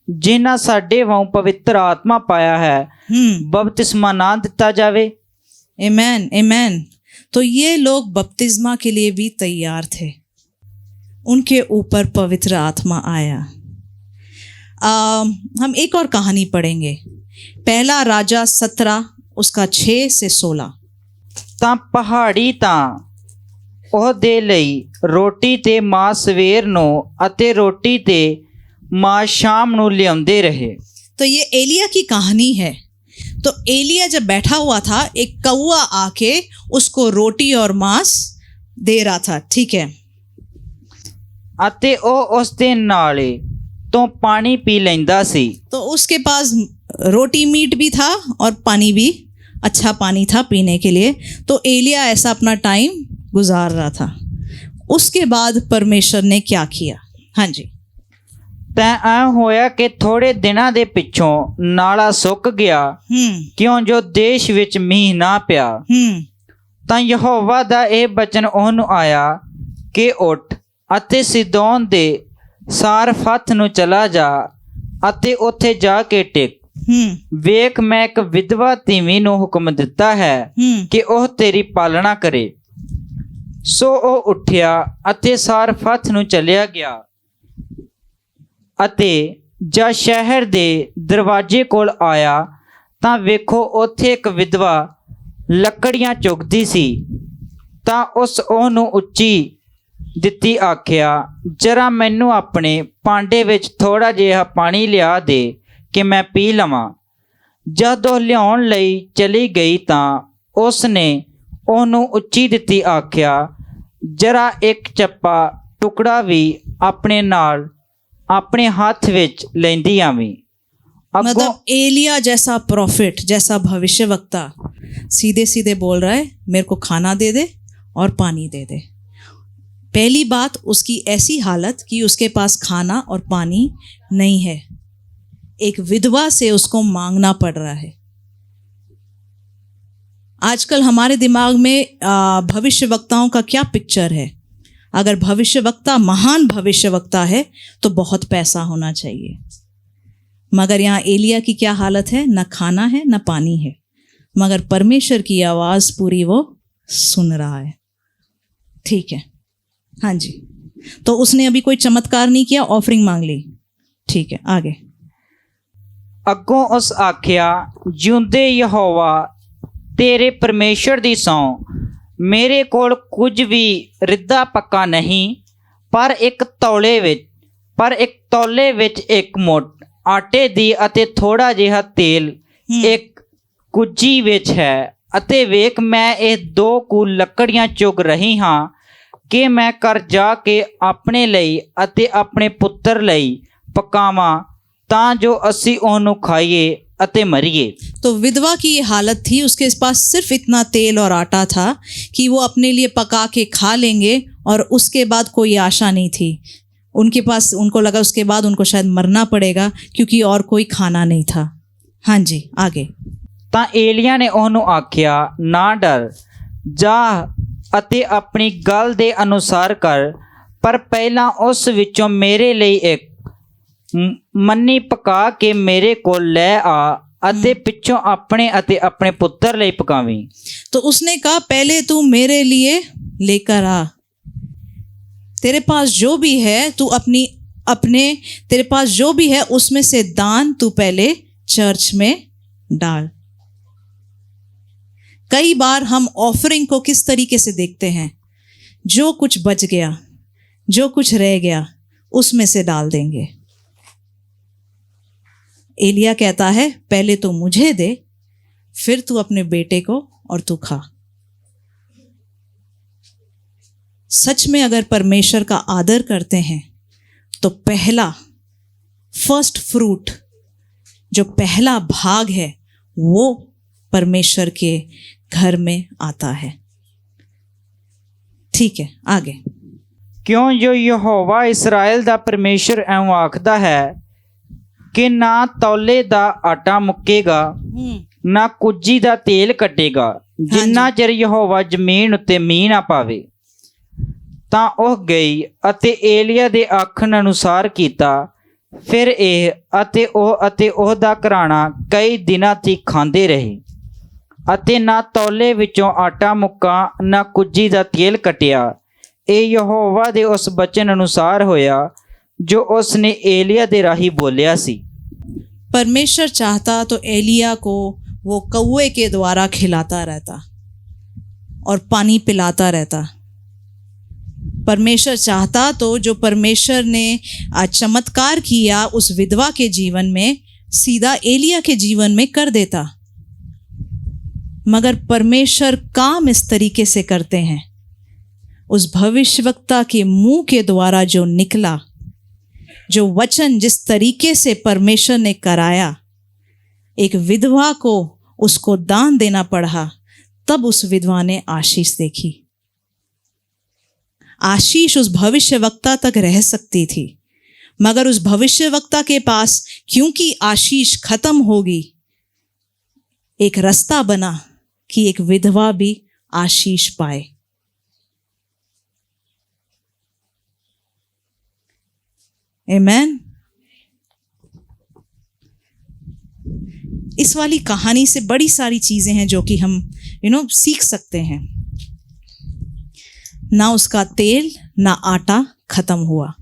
जिन्हां साडे वांग पवित्र आत्मा पाया है बपतिस्मा ना दिता जावे।
आमेन, आमेन। तो ये लोग बपतिस्मा के लिए भी तैयार थे, उनके ऊपर पवित्र आत्मा आया। हम एक और कहानी पढ़ेंगे, पहला राजा 17 उसका 6 से 16।
ਤਾਂ ਪਹਾੜੀ ਤਾਂ ਉਹਦੇ ਲਈ ਰੋਟੀ ਤੇ ਮਾਂ ਸਵੇਰ ਨੂੰ ਅਤੇ ਰੋਟੀ ਤੇ ਮਾਂ ਸ਼ਾਮ ਨੂੰ ਲਿਆਉਂਦੇ ਰਹੇ।
तो ये एलिया की कहानी है। तो एलिया जब बैठा हुआ था, एक कौआ आके उसको रोटी और मांस दे रहा था, ठीक है।
ਅਤੇ ਉਹ ਉਸ ਦੇ ਨਾਲੇ ਤੋਂ ਪਾਣੀ ਪੀ ਲੈਂਦਾ ਸੀ।
तो उसके पास रोटी मीट भी था और पानी भी, अच्छा पानी था पीने के लिए। तो एलिया ऐसा अपना टाइम गुजार रहा था। उसके बाद परमेश्वर ने क्या किया? हाँ जी।
ਤੈਂ ਐ ਹੋਇਆ ਕਿ ਥੋੜੇ ਦਿਨਾਂ ਦੇ ਪਿੱਛੋਂ ਨਾਲਾ ਸੁੱਕ ਗਿਆ, ਕਿਉਂ ਜੋ ਦੇਸ਼ ਵਿੱਚ ਮੀਂਹ ਨਾ ਪਿਆ। ਤਾਂ ਯਹੋਵਾ ਦਾ ਇਹ ਬਚਨ ਉਹਨੂੰ ਆਇਆ ਕਿ ਉੱਠ ਅਤੇ ਸਿਦੋਨ ਦੇ ਸਾਰਫਤ ਨੂੰ ਚਲਾ ਜਾ ਅਤੇ ਉੱਥੇ ਜਾ ਕੇ ਟਿਕ। ਵੇਖ, ਮੈਂ ਇੱਕ ਵਿਧਵਾ ਤੀਵੀਂ ਨੂੰ ਹੁਕਮ ਦਿੱਤਾ ਹੈ ਕਿ ਉਹ ਤੇਰੀ ਪਾਲਣਾ ਕਰੇ। ਸੋ ਉਹ ਉੱਠਿਆ ਅਤੇ ਸਾਰਫਤ ਨੂੰ ਚਲਿਆ ਗਿਆ ਅਤੇ ਜਦ ਸ਼ਹਿਰ ਦੇ ਦਰਵਾਜ਼ੇ ਕੋਲ ਆਇਆ ਤਾਂ ਵੇਖੋ ਉੱਥੇ ਇੱਕ ਵਿਧਵਾ ਲੱਕੜੀਆਂ ਚੁਗਦੀ ਸੀ। ਤਾਂ ਉਹਨੂੰ ਉੱਚੀ ਦਿੱਤੀ ਆਖਿਆ, ਜਰਾ ਮੈਨੂੰ ਆਪਣੇ ਭਾਂਡੇ ਵਿੱਚ ਥੋੜ੍ਹਾ ਜਿਹਾ ਪਾਣੀ ਲਿਆ ਦੇ ਕਿ ਮੈਂ ਪੀ ਲਵਾਂ। ਜਦ ਉਹ ਲਿਆਉਣ ਲਈ ਚਲੀ ਗਈ ਤਾਂ ਉਸ ਨੇ ਉਹਨੂੰ ਉੱਚੀ ਦਿੱਤੀ ਆਖਿਆ, ਜਰਾ ਇੱਕ ਚੱਪਾ ਟੁਕੜਾ ਵੀ ਆਪਣੇ ਨਾਲ अपने हाथ विच लेंदी आवी।
मतलब एलिया जैसा प्रॉफिट, जैसा भविष्यवक्ता सीधे सीधे बोल रहा है, मेरे को खाना दे दे और पानी दे दे। पहली बात, उसकी ऐसी हालत कि उसके पास खाना और पानी नहीं है, एक विधवा से उसको मांगना पड़ रहा है। आजकल हमारे दिमाग में भविष्यवक्ताओं का क्या पिक्चर है? अगर भविष्यवक्ता महान भविष्यवक्ता है तो बहुत पैसा होना चाहिए, मगर यहाँ एलिया की क्या हालत है? न खाना है न पानी है, मगर परमेश्वर की आवाज़ पूरी वो सुन रहा है। ठीक है, हाँ जी। तो उसने अभी कोई चमत्कार नहीं किया, ऑफरिंग मांग ली। ठीक है, आगे।
अगों उस आख्या, जिउंदे यहोवा तेरे परमेश्वर दी सौं, मेरे कोल कुछ भी रिद्धा पक्का नहीं, पर एक तौले विच एक मुठ आटे दी अते थोड़ा जिहा तेल एक कुजी विच है। अते वेख, मैं ये 2 कुल लकड़ियां चुग रही हाँ कि मैं कर जाके अपने लई अते अपने पुत्र लई पकावां, तां जो असी ओनू खाइए अते मरिए।
तो विधवा की ये हालत थी, उसके पास सिर्फ इतना तेल और आटा था कि वो अपने लिए पका के खा लेंगे और उसके बाद कोई आशा नहीं थी उनके पास। उनको लगा उसके बाद उनको शायद मरना पड़ेगा क्योंकि और कोई खाना नहीं था। हाँ जी, आगे।
ਤਾਂ ਏਲੀਆ ਨੇ ਉਹਨੂੰ ਆਖਿਆ, ਨਾ ਡਰ, ਜਾ ਅਤੇ ਆਪਣੀ ਗੱਲ ਦੇ ਅਨੁਸਾਰ ਕਰ, ਪਰ ਪਹਿਲਾਂ ਉਸ ਵਿੱਚੋਂ ਮੇਰੇ ਲਈ ਇੱਕ मन्नी पका के मेरे को ले आ अते पिछों अपने अते अपने पुत्र ले पकावी।
तो उसने कहा, पहले तू मेरे लिए लेकर आ, तेरे पास जो भी है तू तेरे पास जो भी है उसमें से दान तू पहले चर्च में डाल। कई बार हम ऑफरिंग को किस तरीके से देखते हैं? जो कुछ बच गया, जो कुछ रह गया, उसमें से डाल देंगे। एलिया कहता है, पहले तो मुझे दे, फिर तू अपने बेटे को और तू खा। सच में अगर परमेश्वर का आदर करते हैं तो फर्स्ट फ्रूट, जो पहला भाग है, वो परमेश्वर के घर में आता है। ठीक है, आगे।
क्यों जो यहोवा इस्राएल दा परमेश्वर ऐं आखदा है कि ना तौले दा आटा मुक्केगा, ना कुजी दा तेल कटेगा, जिन्ना चिर यहोवा जमीन उत्ते मींह ना पावे। तां ओह गई अते एलिया दे आखण अनुसार कीता। फिर ओह दा घराना कई दिनां तक खांदे रहे अते ना तौले विचों आटा मुक्का, ना कुजी दा तेल कटिया। ਇਹ यहोवा दे उस बचन अनुसार होया जो उसने एलिया दे राही बोलिया सी।
परमेश्वर चाहता तो एलिया को वो कौवे के द्वारा खिलाता रहता और पानी पिलाता रहता। परमेश्वर चाहता तो जो परमेश्वर ने चमत्कार किया उस विधवा के जीवन में, सीधा एलिया के जीवन में कर देता। मगर परमेश्वर काम इस तरीके से करते हैं, उस भविष्यवक्ता के मुंह के द्वारा जो निकला, जो वचन जिस तरीके से परमेश्वर ने कराया, एक विधवा को उसको दान देना पड़ा, तब उस विधवा ने आशीष देखी। आशीष उस भविष्यवक्ता तक रह सकती थी, मगर उस भविष्यवक्ता के पास क्योंकि आशीष खत्म होगी, एक रास्ता बना कि एक विधवा भी आशीष पाए। आमेन। इस वाली कहानी से बड़ी सारी चीजें हैं जो कि हम सीख सकते हैं। ना उसका तेल ना आटा खत्म हुआ,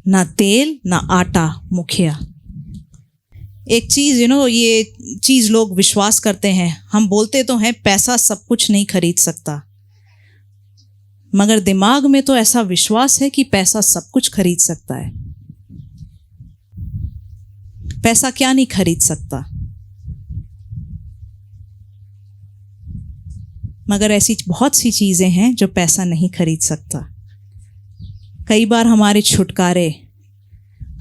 ना तेल ना आटा मुखिया। एक चीज ये चीज लोग विश्वास करते हैं, हम बोलते तो हैं पैसा सब कुछ नहीं खरीद सकता, मगर दिमाग में तो ऐसा विश्वास है कि पैसा सब कुछ खरीद सकता है। पैसा क्या नहीं खरीद सकता, मगर ऐसी बहुत सी चीजें हैं जो पैसा नहीं खरीद सकता। कई बार हमारे छुटकारे,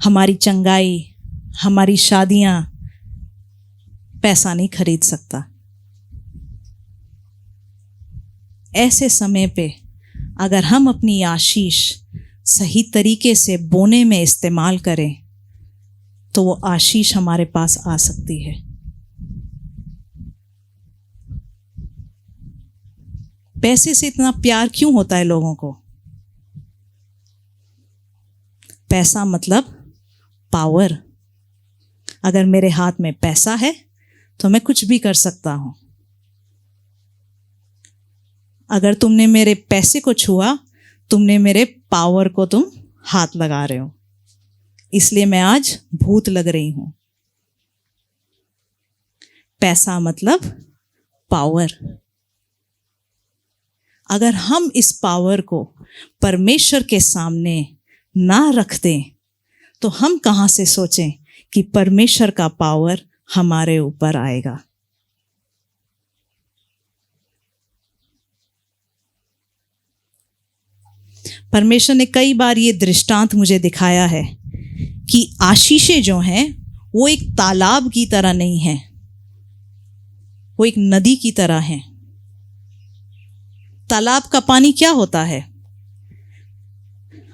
हमारी चंगाई, हमारी शादियां पैसा नहीं खरीद सकता। ऐसे समय पे अगर हम अपनी आशीष सही तरीके से बोने में इस्तेमाल करें तो वो आशीष हमारे पास आ सकती है। पैसे से इतना प्यार क्यों होता है लोगों को? पैसा मतलब पावर। अगर मेरे हाथ में पैसा है तो मैं कुछ भी कर सकता हूं। अगर तुमने मेरे पैसे को छुआ, तुमने मेरे पावर को तुम हाथ लगा रहे हो, इसलिए मैं आज भूत लग रही हूं। पैसा मतलब पावर। अगर हम इस पावर को परमेश्वर के सामने ना रख दें तो हम कहां से सोचें कि परमेश्वर का पावर हमारे ऊपर आएगा। परमेश्वर ने कई बार ये दृष्टांत मुझे दिखाया है कि आशीषें जो हैं वो एक तालाब की तरह नहीं है, वो एक नदी की तरह है। तालाब का पानी क्या होता है?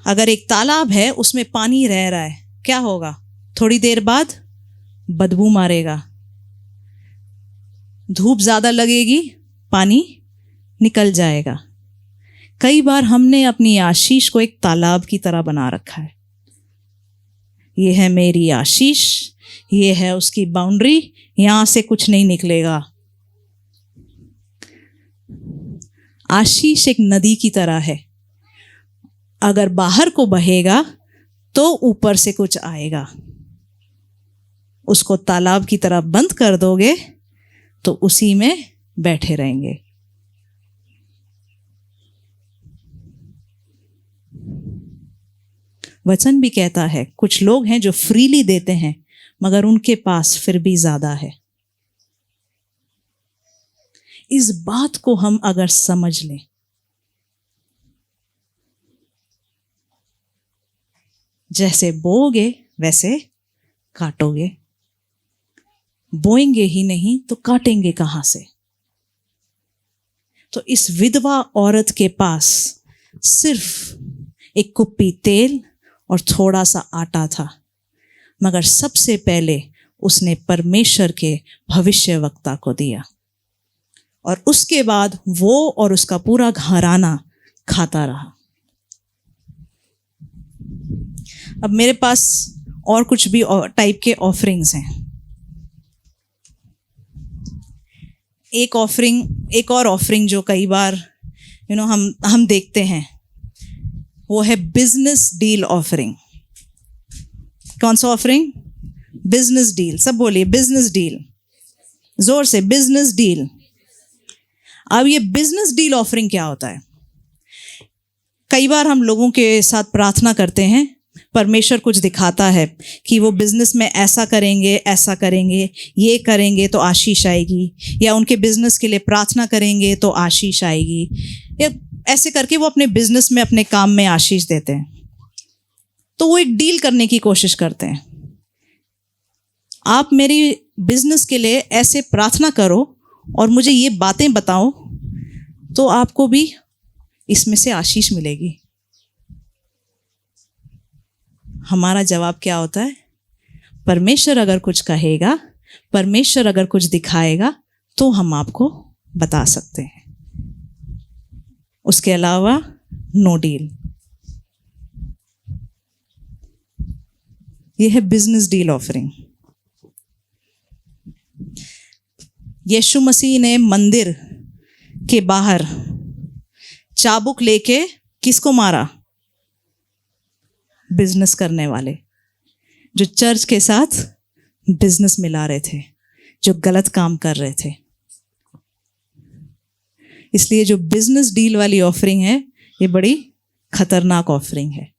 अगर एक तालाब है उसमें पानी रह रहा है, क्या होगा? थोड़ी देर बाद बदबू मारेगा, धूप ज्यादा लगेगी, पानी निकल जाएगा। कई बार हमने अपनी आशीष को एक तालाब की तरह बना रखा है। ये है मेरी आशीष, ये है उसकी बाउंड्री, यहां से कुछ नहीं निकलेगा। आशीष एक नदी की तरह है, अगर बाहर को बहेगा तो ऊपर से कुछ आएगा। उसको तालाब की तरह बंद कर दोगे तो उसी में बैठे रहेंगे। वचन भी कहता है कुछ लोग हैं जो फ्रीली देते हैं मगर उनके पास फिर भी ज्यादा है। इस बात को हम अगर समझ लें, जैसे बोओगे वैसे काटोगे, बोएंगे ही नहीं तो काटेंगे कहां से? तो इस विधवा औरत के पास सिर्फ एक कुप्पी तेल और थोड़ा सा आटा था, मगर सबसे पहले उसने परमेश्वर के भविष्यवक्ता को दिया और उसके बाद वो और उसका पूरा घराना खाता रहा। अब मेरे पास और कुछ भी टाइप के ऑफरिंग्स हैं। एक और ऑफरिंग जो कई बार हम देखते हैं वो है बिजनेस डील ऑफरिंग। कौन सा ऑफरिंग? Business deal. सब बोलिए बिजनेस डील, जोर से, बिजनेस डील। अब ये बिजनेस डील ऑफरिंग क्या होता है? कई बार हम लोगों के साथ प्रार्थना करते हैं, परमेश्वर कुछ दिखाता है कि वो बिजनेस में ऐसा करेंगे, ऐसा करेंगे, ये करेंगे तो आशीष आएगी, या उनके बिजनेस के लिए प्रार्थना करेंगे तो आशीष आएगी, या ऐसे करके वो अपने बिजनेस में, अपने काम में आशीष देते हैं। तो वो एक डील करने की कोशिश करते हैं। आप मेरी बिजनेस के लिए ऐसे प्रार्थना करो और मुझे ये बातें बताओ तो आपको भी इसमें से आशीष मिलेगी। हमारा जवाब क्या होता है? परमेश्वर अगर कुछ कहेगा, परमेश्वर अगर कुछ दिखाएगा तो हम आपको बता सकते हैं, उसके अलावा नो डील। यह है business deal offering. Yeshu Masih ने मंदिर के बाहर चाबुक लेके किसको मारा? बिजनेस करने वाले, जो चर्च के साथ बिजनेस मिला रहे थे, जो गलत काम कर रहे थे। इसलिए जो बिजनेस डील वाली ऑफरिंग है, ये बड़ी खतरनाक ऑफरिंग है।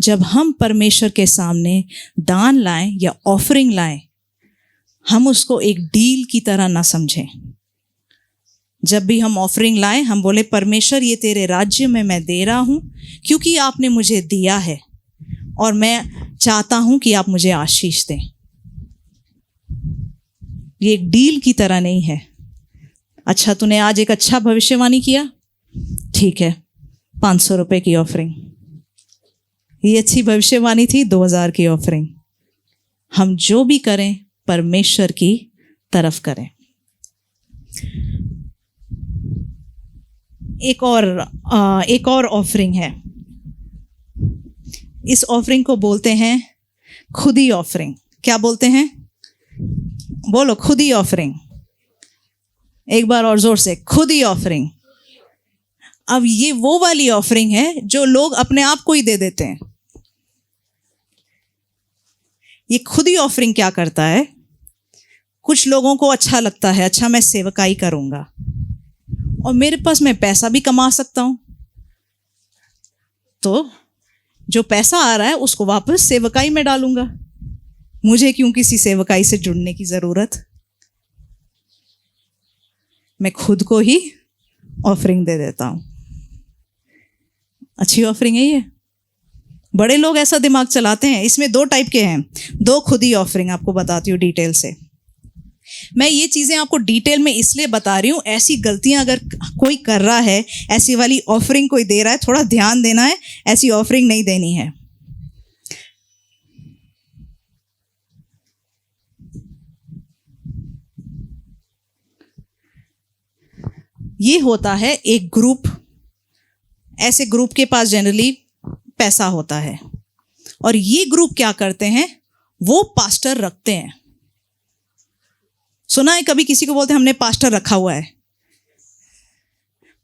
जब हम परमेश्वर के सामने दान लाएं या ऑफरिंग लाएं, हम उसको एक डील की तरह ना समझें। जब भी हम ऑफरिंग लाएं, हम बोले परमेश्वर ये तेरे राज्य में मैं दे रहा हूं क्योंकि आपने मुझे दिया है और मैं चाहता हूं कि आप मुझे आशीष दें। ये एक डील की तरह नहीं है। अच्छा, तूने आज एक अच्छा भविष्यवाणी किया, ठीक है, 500 रुपए की ऑफरिंग। ये अच्छी भविष्यवाणी थी, 2000 की ऑफरिंग। हम जो भी करें परमेश्वर की तरफ करें। एक और ऑफरिंग है। इस ऑफरिंग को बोलते हैं खुदी ऑफरिंग। क्या बोलते हैं? बोलो, खुदी ऑफरिंग। एक बार और जोर से, खुदी ऑफरिंग। अब ये वो वाली ऑफरिंग है जो लोग अपने आप को ही दे देते हैं। ये खुदी ऑफरिंग क्या करता है? कुछ लोगों को अच्छा लगता है, अच्छा मैं सेवकाई करूंगा और मेरे पास मैं पैसा भी कमा सकता हूं, तो जो पैसा आ रहा है उसको वापस सेवकाई में डालूंगा। मुझे क्यों किसी सेवकाई से जुड़ने की जरूरत? मैं खुद को ही ऑफरिंग दे देता हूं। अच्छी ऑफरिंग है ये। बड़े लोग ऐसा दिमाग चलाते हैं। इसमें 2 टाइप के हैं, 2 खुदी ऑफरिंग आपको बताती हूँ डिटेल से। मैं ये चीज़ें आपको डिटेल में इसलिए बता रही हूँ, ऐसी गलतियां अगर कोई कर रहा है, ऐसी वाली ऑफरिंग कोई दे रहा है, थोड़ा ध्यान देना है, ऐसी ऑफरिंग नहीं देनी है। ये होता है एक ग्रुप, ऐसे ग्रुप के पास जनरली पैसा होता है और ये ग्रुप क्या करते हैं, वो पास्टर रखते हैं। सुना है कभी किसी को बोलते हैं हमने पास्टर रखा हुआ है?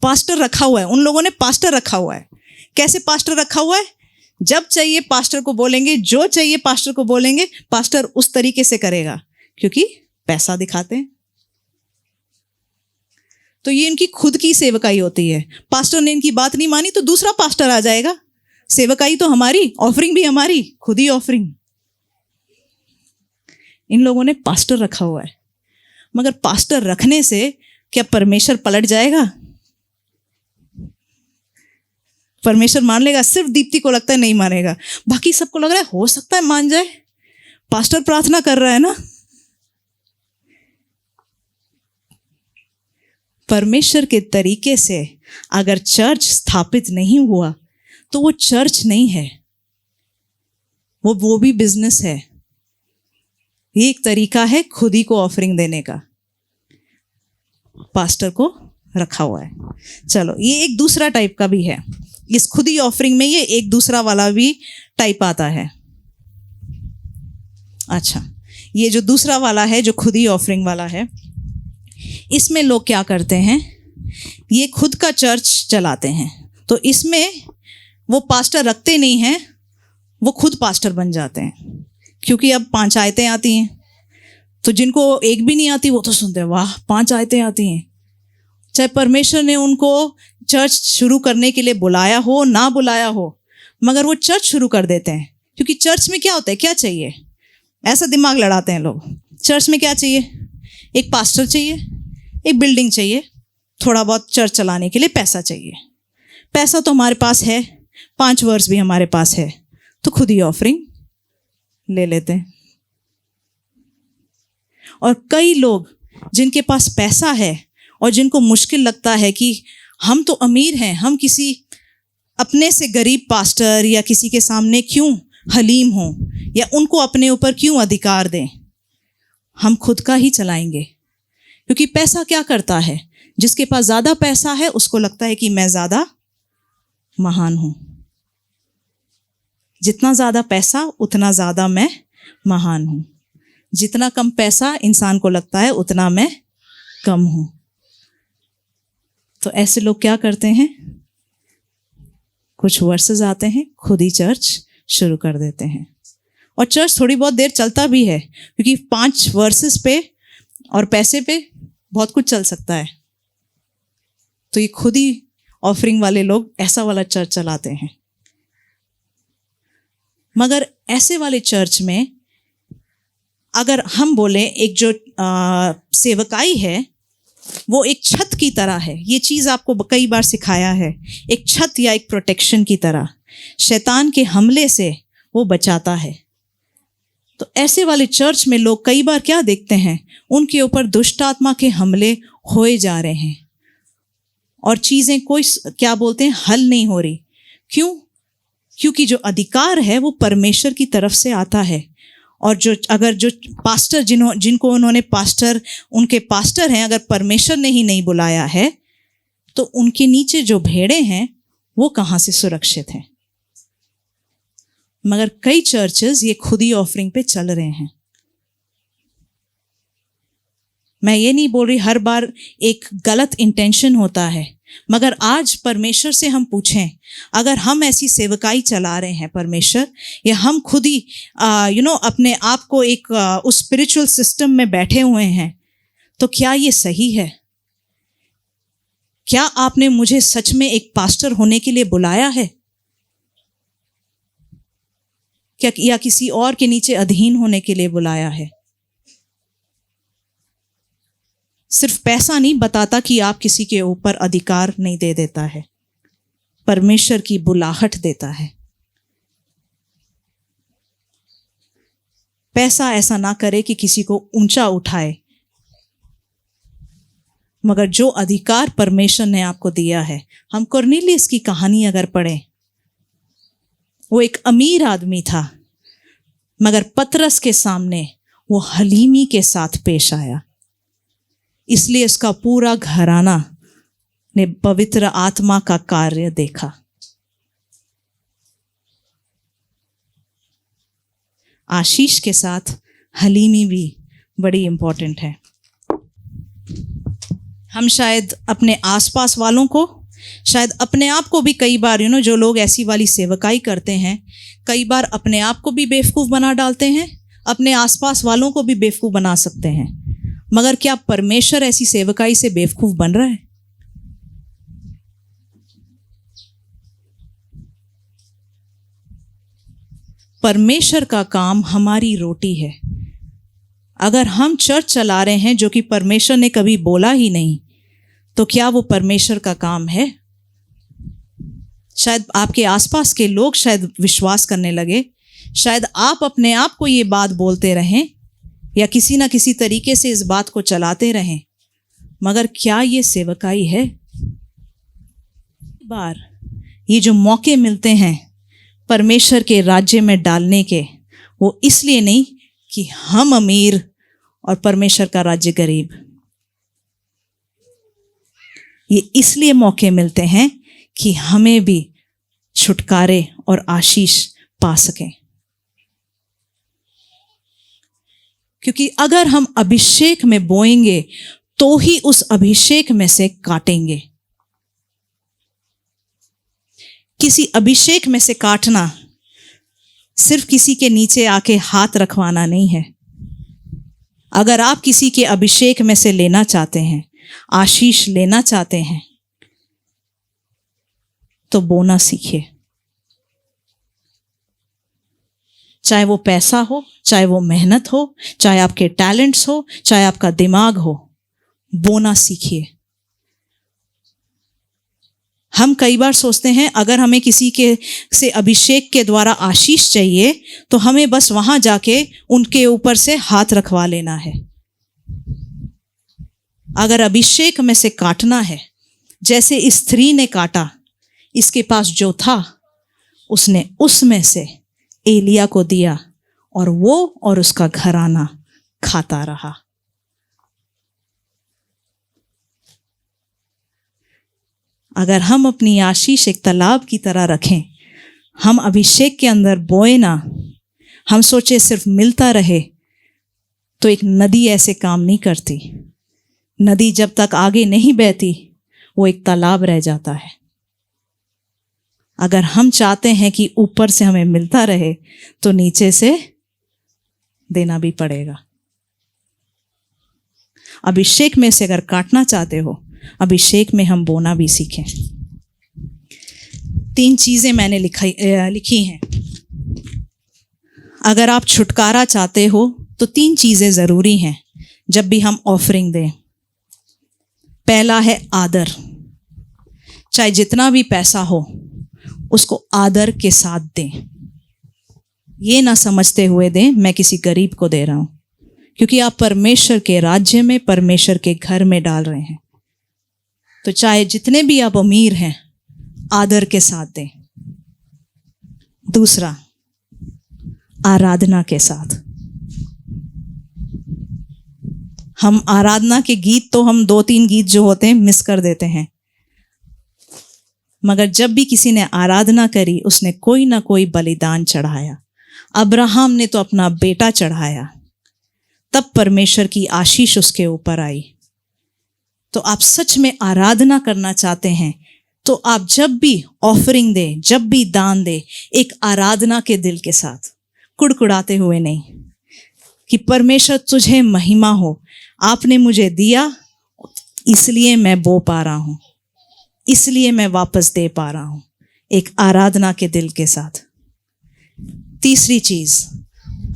पास्टर रखा हुआ है, उन लोगों ने पास्टर रखा हुआ है। कैसे पास्टर रखा हुआ है? जब चाहिए पास्टर को बोलेंगे, जो चाहिए पास्टर को बोलेंगे, पास्टर उस तरीके से करेगा क्योंकि पैसा दिखाते हैं। तो ये इनकी खुद की सेवकाई होती है। पास्टर ने इनकी बात नहीं मानी तो दूसरा पास्टर आ जाएगा। सेवकाई तो हमारी, ऑफरिंग भी हमारी, खुद ही ऑफरिंग। इन लोगों ने पास्टर रखा हुआ है, मगर पास्टर रखने से क्या परमेश्वर पलट जाएगा? परमेश्वर मान लेगा? सिर्फ दीप्ति को लगता है नहीं मानेगा, बाकी सबको लग रहा है हो सकता है मान जाए। पास्टर प्रार्थना कर रहा है ना। परमेश्वर के तरीके से अगर चर्च स्थापित नहीं हुआ तो वो चर्च नहीं है, वो भी बिजनेस है। ये एक तरीका है खुद ही को ऑफरिंग देने का। पास्टर को रखा हुआ है। चलो, ये एक दूसरा टाइप का भी है। इस खुदी ऑफरिंग में ये एक दूसरा वाला भी टाइप आता है। अच्छा, ये जो दूसरा वाला है, जो खुदी ऑफरिंग वाला है, इसमें लोग क्या करते हैं, ये खुद का चर्च चलाते हैं। तो इसमें वो पास्टर रखते नहीं हैं, वो खुद पास्टर बन जाते हैं। क्योंकि अब 5 आयतें आती हैं, तो जिनको एक भी नहीं आती वो तो सुनते हैं वाह 5 आयतें आती हैं। चाहे परमेश्वर ने उनको चर्च शुरू करने के लिए बुलाया हो ना बुलाया हो, मगर वो चर्च शुरू कर देते हैं। क्योंकि चर्च में क्या होता है, क्या चाहिए, ऐसा दिमाग लड़ाते हैं लोग। चर्च में क्या चाहिए? एक पास्टर चाहिए, एक बिल्डिंग चाहिए, थोड़ा बहुत चर्च चलाने के लिए पैसा चाहिए। पैसा तो हमारे पास है, 5 वर्ष भी हमारे पास है, तो खुद ही ऑफरिंग ले लेते हैं। और कई लोग जिनके पास पैसा है और जिनको मुश्किल लगता है कि हम तो अमीर हैं, हम किसी अपने से गरीब पास्टर या किसी के सामने क्यों हलीम हों या उनको अपने ऊपर क्यों अधिकार दें? हम खुद का ही चलाएंगे, क्योंकि पैसा क्या करता है? जिसके पास ज़्यादा पैसा है उसको लगता है कि मैं ज़्यादा महान हूँ। जितना ज़्यादा पैसा उतना ज़्यादा मैं महान हूँ। जितना कम पैसा इंसान को लगता है उतना मैं कम हूँ। तो ऐसे लोग क्या करते हैं? कुछ वर्सेस आते हैं, खुद ही चर्च शुरू कर देते हैं। और चर्च थोड़ी बहुत देर चलता भी है, क्योंकि 5 वर्सेस पे और पैसे पे बहुत कुछ चल सकता है। तो ये खुद ही ऑफरिंग वाले लोग ऐसा वाला चर्च चलाते हैं। मगर ऐसे वाले चर्च में अगर हम बोले एक जो सेवकाई है वो एक छत की तरह है। ये चीज़ आपको कई बार सिखाया है। एक छत या एक प्रोटेक्शन की तरह शैतान के हमले से वो बचाता है। तो ऐसे वाले चर्च में लोग कई बार क्या देखते हैं? उनके ऊपर दुष्ट आत्मा के हमले होए जा रहे हैं और चीज़ें कोई क्या बोलते हैं हल नहीं हो रही। क्यों? क्योंकि जो अधिकार है वो परमेश्वर की तरफ से आता है। और जो पास्टर जिनको उन्होंने पास्टर, उनके पास्टर हैं, अगर परमेश्वर ने ही नहीं बुलाया है तो उनके नीचे जो भेड़ें हैं वो कहाँ से सुरक्षित हैं? मगर कई चर्चेस ये खुद ही ऑफरिंग पे चल रहे हैं। मैं ये नहीं बोल रही हर बार एक गलत इंटेंशन होता है, मगर आज परमेश्वर से हम पूछें, अगर हम ऐसी सेवकाई चला रहे हैं परमेश्वर, या हम खुद ही अपने आप को एक उस स्पिरिचुअल सिस्टम में बैठे हुए हैं, तो क्या ये सही है? क्या आपने मुझे सच में एक पास्टर होने के लिए बुलाया है क्या, या किसी और के नीचे अधीन होने के लिए बुलाया है? सिर्फ पैसा नहीं बताता कि आप किसी के ऊपर अधिकार नहीं दे देता है, परमेश्वर की बुलाहट देता है। पैसा ऐसा ना करे कि किसी को ऊंचा उठाए, मगर जो अधिकार परमेश्वर ने आपको दिया है। हम कुरनेलियस की कहानी अगर पढ़ें, वो एक अमीर आदमी था, मगर पतरस के सामने वो हलीमी के साथ पेश आया, इसलिए उसका पूरा घराना ने पवित्र आत्मा का कार्य देखा। आशीष के साथ हलीमी भी बड़ी इंपॉर्टेंट है। हम शायद अपने आसपास वालों को, शायद अपने आप को भी कई बार जो लोग ऐसी वाली सेवकाई करते हैं, कई बार अपने आप को भी बेवकूफ़ बना डालते हैं, अपने आसपास वालों को भी बेवकूफ़ बना सकते हैं। मगर क्या परमेश्वर ऐसी सेवकाई से बेवकूफ़ बन रहा है? परमेश्वर का काम हमारी रोटी है। अगर हम चर्च चला रहे हैं जो कि परमेश्वर ने कभी बोला ही नहीं, तो क्या वो परमेश्वर का काम है? शायद आपके आसपास के लोग शायद विश्वास करने लगे, शायद आप अपने आप को ये बात बोलते रहें या किसी ना किसी तरीके से इस बात को चलाते रहें, मगर क्या ये सेवकाई है? बार ये जो मौके मिलते हैं परमेश्वर के राज्य में डालने के, वो इसलिए नहीं कि हम अमीर और परमेश्वर का राज्य गरीब। ये इसलिए मौके मिलते हैं कि हमें भी छुटकारे और आशीष पा सकें। क्योंकि अगर हम अभिषेक में बोएंगे तो ही उस अभिषेक में से काटेंगे। किसी अभिषेक में से काटना सिर्फ किसी के नीचे आके हाथ रखवाना नहीं है। अगर आप किसी के अभिषेक में से लेना चाहते हैं, आशीष लेना चाहते हैं, तो बोना सीखिए। चाहे वो पैसा हो, चाहे वो मेहनत हो, चाहे आपके टैलेंट्स हो, चाहे आपका दिमाग हो, बोना सीखिए। हम कई बार सोचते हैं अगर हमें किसी के से अभिषेक के द्वारा आशीष चाहिए तो हमें बस वहां जाके उनके ऊपर से हाथ रखवा लेना है। अगर अभिषेक में से काटना है, जैसे स्त्री ने काटा, इसके पास जो था उसने उसमें से एलिया को दिया और वो और उसका घराना खाता रहा। अगर हम अपनी आशीष एक तालाब की तरह रखें, हम अभिषेक के अंदर बोए ना, हम सोचे सिर्फ मिलता रहे, तो एक नदी ऐसे काम नहीं करती। नदी जब तक आगे नहीं बहती वो एक तालाब रह जाता है। अगर हम चाहते हैं कि ऊपर से हमें मिलता रहे तो नीचे से देना भी पड़ेगा। अभिषेक में से अगर काटना चाहते हो, अभिषेक में हम बोना भी सीखें। 3 चीजें मैंने लिखी हैं। अगर आप छुटकारा चाहते हो तो 3 चीजें जरूरी हैं जब भी हम ऑफरिंग दें। पहला है आदर। चाहे जितना भी पैसा हो उसको आदर के साथ दें। ये ना समझते हुए दें मैं किसी गरीब को दे रहा हूं, क्योंकि आप परमेश्वर के राज्य में, परमेश्वर के घर में डाल रहे हैं। तो चाहे जितने भी आप अमीर हैं, आदर के साथ दें। दूसरा, आराधना के साथ। हम आराधना के गीत तो हम 2-3 गीत जो होते हैं मिस कर देते हैं, मगर जब भी किसी ने आराधना करी उसने कोई ना कोई बलिदान चढ़ाया। अब्राहम ने तो अपना बेटा चढ़ाया, तब परमेश्वर की आशीष उसके ऊपर आई। तो आप सच में आराधना करना चाहते हैं तो आप जब भी ऑफरिंग दे, जब भी दान दे, एक आराधना के दिल के साथ, कुड़कुड़ाते हुए नहीं कि परमेश्वर तुझे महिमा हो, आपने मुझे दिया इसलिए मैं बो पा रहा हूं, इसलिए मैं वापस दे पा रहा हूं। एक आराधना के दिल के साथ। तीसरी चीज,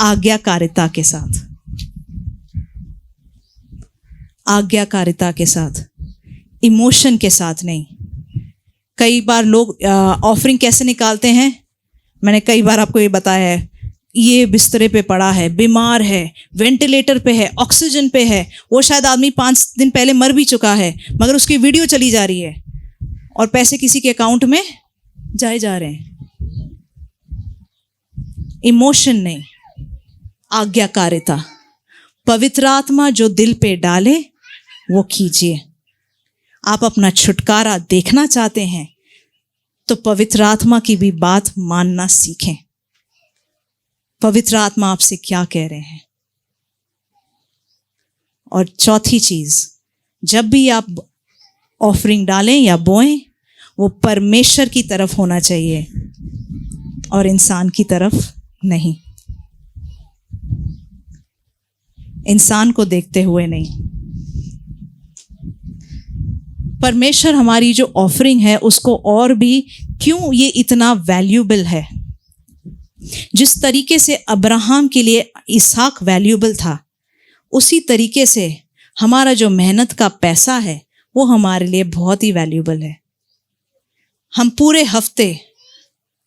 आज्ञाकारिता के साथ। आज्ञाकारिता के साथ, इमोशन के साथ नहीं। कई बार लोग ऑफरिंग कैसे निकालते हैं, मैंने कई बार आपको ये बताया है। ये बिस्तरे पे पड़ा है, बीमार है, वेंटिलेटर पे है, ऑक्सीजन पे है, वो शायद आदमी 5 दिन पहले मर भी चुका है, मगर उसकी वीडियो चली जा रही है और पैसे किसी के अकाउंट में जाए जा रहे हैं। इमोशन नहीं, आज्ञाकारिता। पवित्र आत्मा जो दिल पे डाले वो कीजिए। आप अपना छुटकारा देखना चाहते हैं तो पवित्र आत्मा की भी बात मानना सीखें। पवित्र आत्मा आपसे क्या कह रहे हैं। और चौथी चीज, जब भी आप ऑफरिंग डालें या बोएं, वो परमेश्वर की तरफ होना चाहिए और इंसान की तरफ नहीं, इंसान को देखते हुए नहीं। परमेश्वर हमारी जो ऑफरिंग है उसको और भी क्यों ये इतना वैल्यूबल है। जिस तरीके से अब्राहम के लिए इसहाक वैल्यूबल था, उसी तरीके से हमारा जो मेहनत का पैसा है वो हमारे लिए बहुत ही वैल्यूबल है। हम पूरे हफ्ते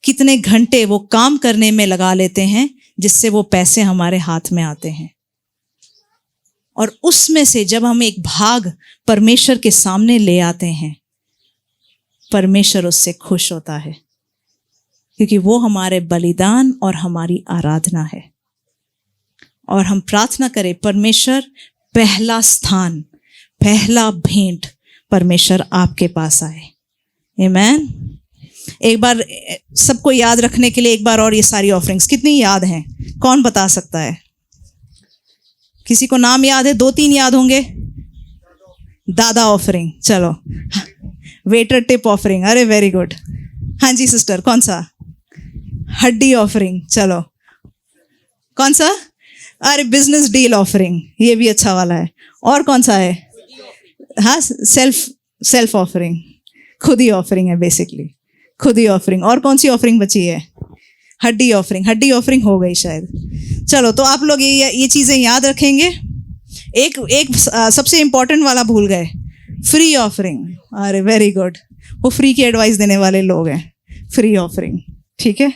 कितने घंटे वो काम करने में लगा लेते हैं जिससे वो पैसे हमारे हाथ में आते हैं, और उसमें से जब हम एक भाग परमेश्वर के सामने ले आते हैं, परमेश्वर उससे खुश होता है, क्योंकि वो हमारे बलिदान और हमारी आराधना है। और हम प्रार्थना करें, परमेश्वर पहला स्थान, पहला भेंट परमेश्वर आपके पास आए। आमीन। एक बार सबको याद रखने के लिए एक बार और ये सारी ऑफरिंग्स कितनी याद हैं, कौन बता सकता है? किसी को नाम याद है? 2-3 याद होंगे। दादा ऑफरिंग, चलो। वेटर टिप ऑफरिंग, अरे वेरी गुड। हाँ जी सिस्टर, कौन सा? हड्डी ऑफरिंग, चलो। कौन सा? अरे बिजनेस डील ऑफरिंग, ये भी अच्छा वाला है। और कौन सा है? हाँ, सेल्फ ऑफरिंग, खुद ही ऑफरिंग है बेसिकली, खुद ही ऑफरिंग। और कौन सी ऑफरिंग बची है? हड्डी ऑफरिंग, हड्डी ऑफरिंग हो गई शायद। चलो, तो आप लोग ये चीजें याद रखेंगे। एक सबसे इंपॉर्टेंट वाला भूल गए, फ्री ऑफरिंग। अरे वेरी गुड, वो फ्री की एडवाइस देने वाले लोग हैं, फ्री ऑफरिंग। ठीक है,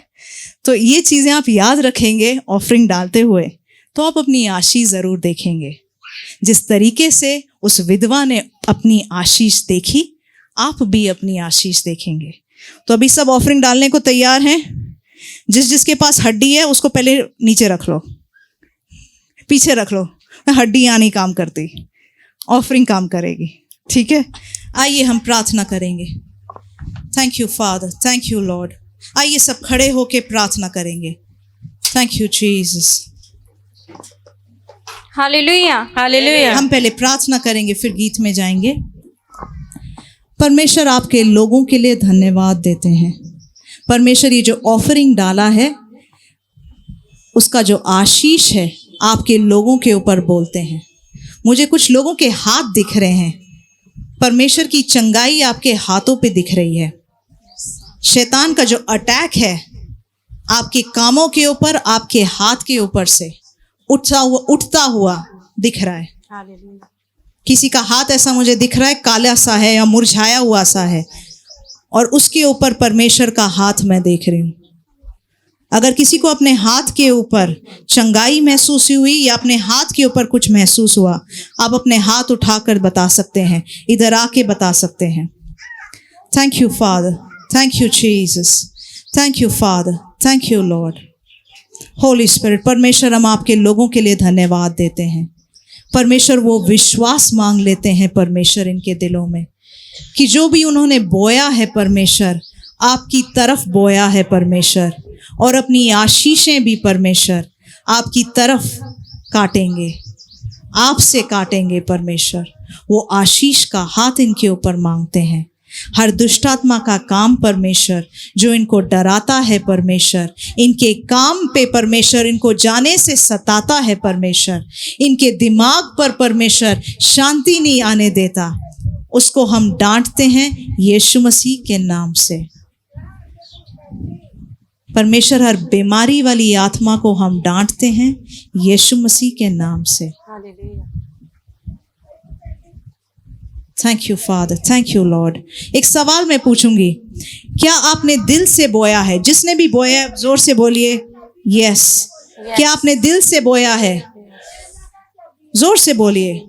तो ये चीजें आप याद रखेंगे ऑफरिंग डालते हुए, तो आप अपनी आशीष जरूर देखेंगे। जिस तरीके से उस विधवा ने अपनी आशीष देखी, आप भी अपनी आशीष देखेंगे। तो अभी सब ऑफरिंग डालने को तैयार हैं। जिसके पास हड्डी है उसको पहले नीचे रख लो, पीछे रख लो। हड्डी यहाँ नहीं काम करती, ऑफरिंग काम करेगी। ठीक है, आइए हम प्रार्थना करेंगे। Thank you father, thank you Lord. आइए सब खड़े होके प्रार्थना करेंगे। Thank you Jesus.
Hallelujah, hallelujah.
हम पहले प्रार्थना करेंगे, फिर गीत में जाएंगे। परमेश्वर, आपके लोगों के लिए धन्यवाद देते हैं। परमेश्वर, ये जो ऑफरिंग डाला है उसका जो आशीष है आपके लोगों के ऊपर बोलते हैं। मुझे कुछ लोगों के हाथ दिख रहे हैं, परमेश्वर की चंगाई आपके हाथों पे दिख रही है। शैतान का जो अटैक है आपके कामों के ऊपर, आपके हाथ के ऊपर से उठता हुआ दिख रहा है। किसी का हाथ ऐसा मुझे दिख रहा है, काला सा है या मुरझाया हुआ सा है, और उसके ऊपर परमेश्वर का हाथ मैं देख रही हूँ। अगर किसी को अपने हाथ के ऊपर चंगाई महसूस हुई या अपने हाथ के ऊपर कुछ महसूस हुआ, आप अपने हाथ उठाकर बता सकते हैं, इधर आके बता सकते हैं। Thank you father, thank you Jesus, thank you father, thank you Lord. Holi spirit, परमेश्वर, हम आपके लोगों के लिए धन्यवाद देते हैं। परमेश्वर, वो विश्वास मांग लेते हैं परमेश्वर इनके दिलों में कि जो भी उन्होंने बोया है परमेश्वर, आपकी तरफ बोया है परमेश्वर, और अपनी आशीषें भी परमेश्वर आपकी तरफ काटेंगे, आपसे काटेंगे परमेश्वर। वो आशीष का हाथ इनके ऊपर मांगते हैं। हर दुष्टात्मा का काम परमेश्वर जो इनको डराता है परमेश्वर, इनके काम पे परमेश्वर इनको जाने से सताता है परमेश्वर, इनके दिमाग पर परमेश्वर शांति नहीं आने देता, उसको हम डांटते हैं यीशु मसीह के नाम से। परमेश्वर, हर बीमारी वाली आत्मा को हम डांटते हैं यीशु मसीह के नाम से। Thank you father, thank you Lord. एक सवाल मैं पूछूंगी, क्या आपने दिल से बोया है? जिसने भी बोया जोर से बोलिए यस। क्या आपने दिल से बोया है? जोर से बोलिए।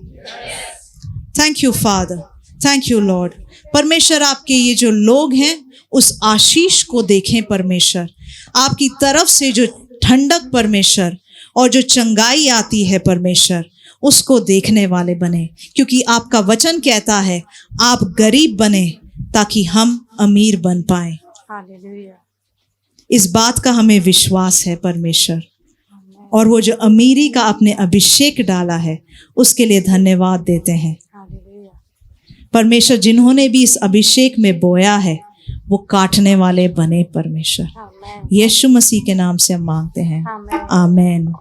Thank you father, thank you Lord. परमेश्वर, आपके ये जो लोग हैं उस आशीष को देखें परमेश्वर, आपकी तरफ से जो ठंडक परमेश्वर और जो चंगाई आती है परमेश्वर, उसको देखने वाले बने, क्योंकि आपका वचन कहता है आप गरीब बने ताकि हम अमीर बन पाए। इस बात का हमें विश्वास है परमेश्वर, और वो जो अमीरी का आपने अभिषेक डाला है उसके लिए धन्यवाद देते हैं परमेश्वर। जिन्होंने भी इस अभिषेक में बोया है वो काटने वाले बने परमेश्वर। यीशु मसीह के नाम से हम मांगते हैं, आमीन।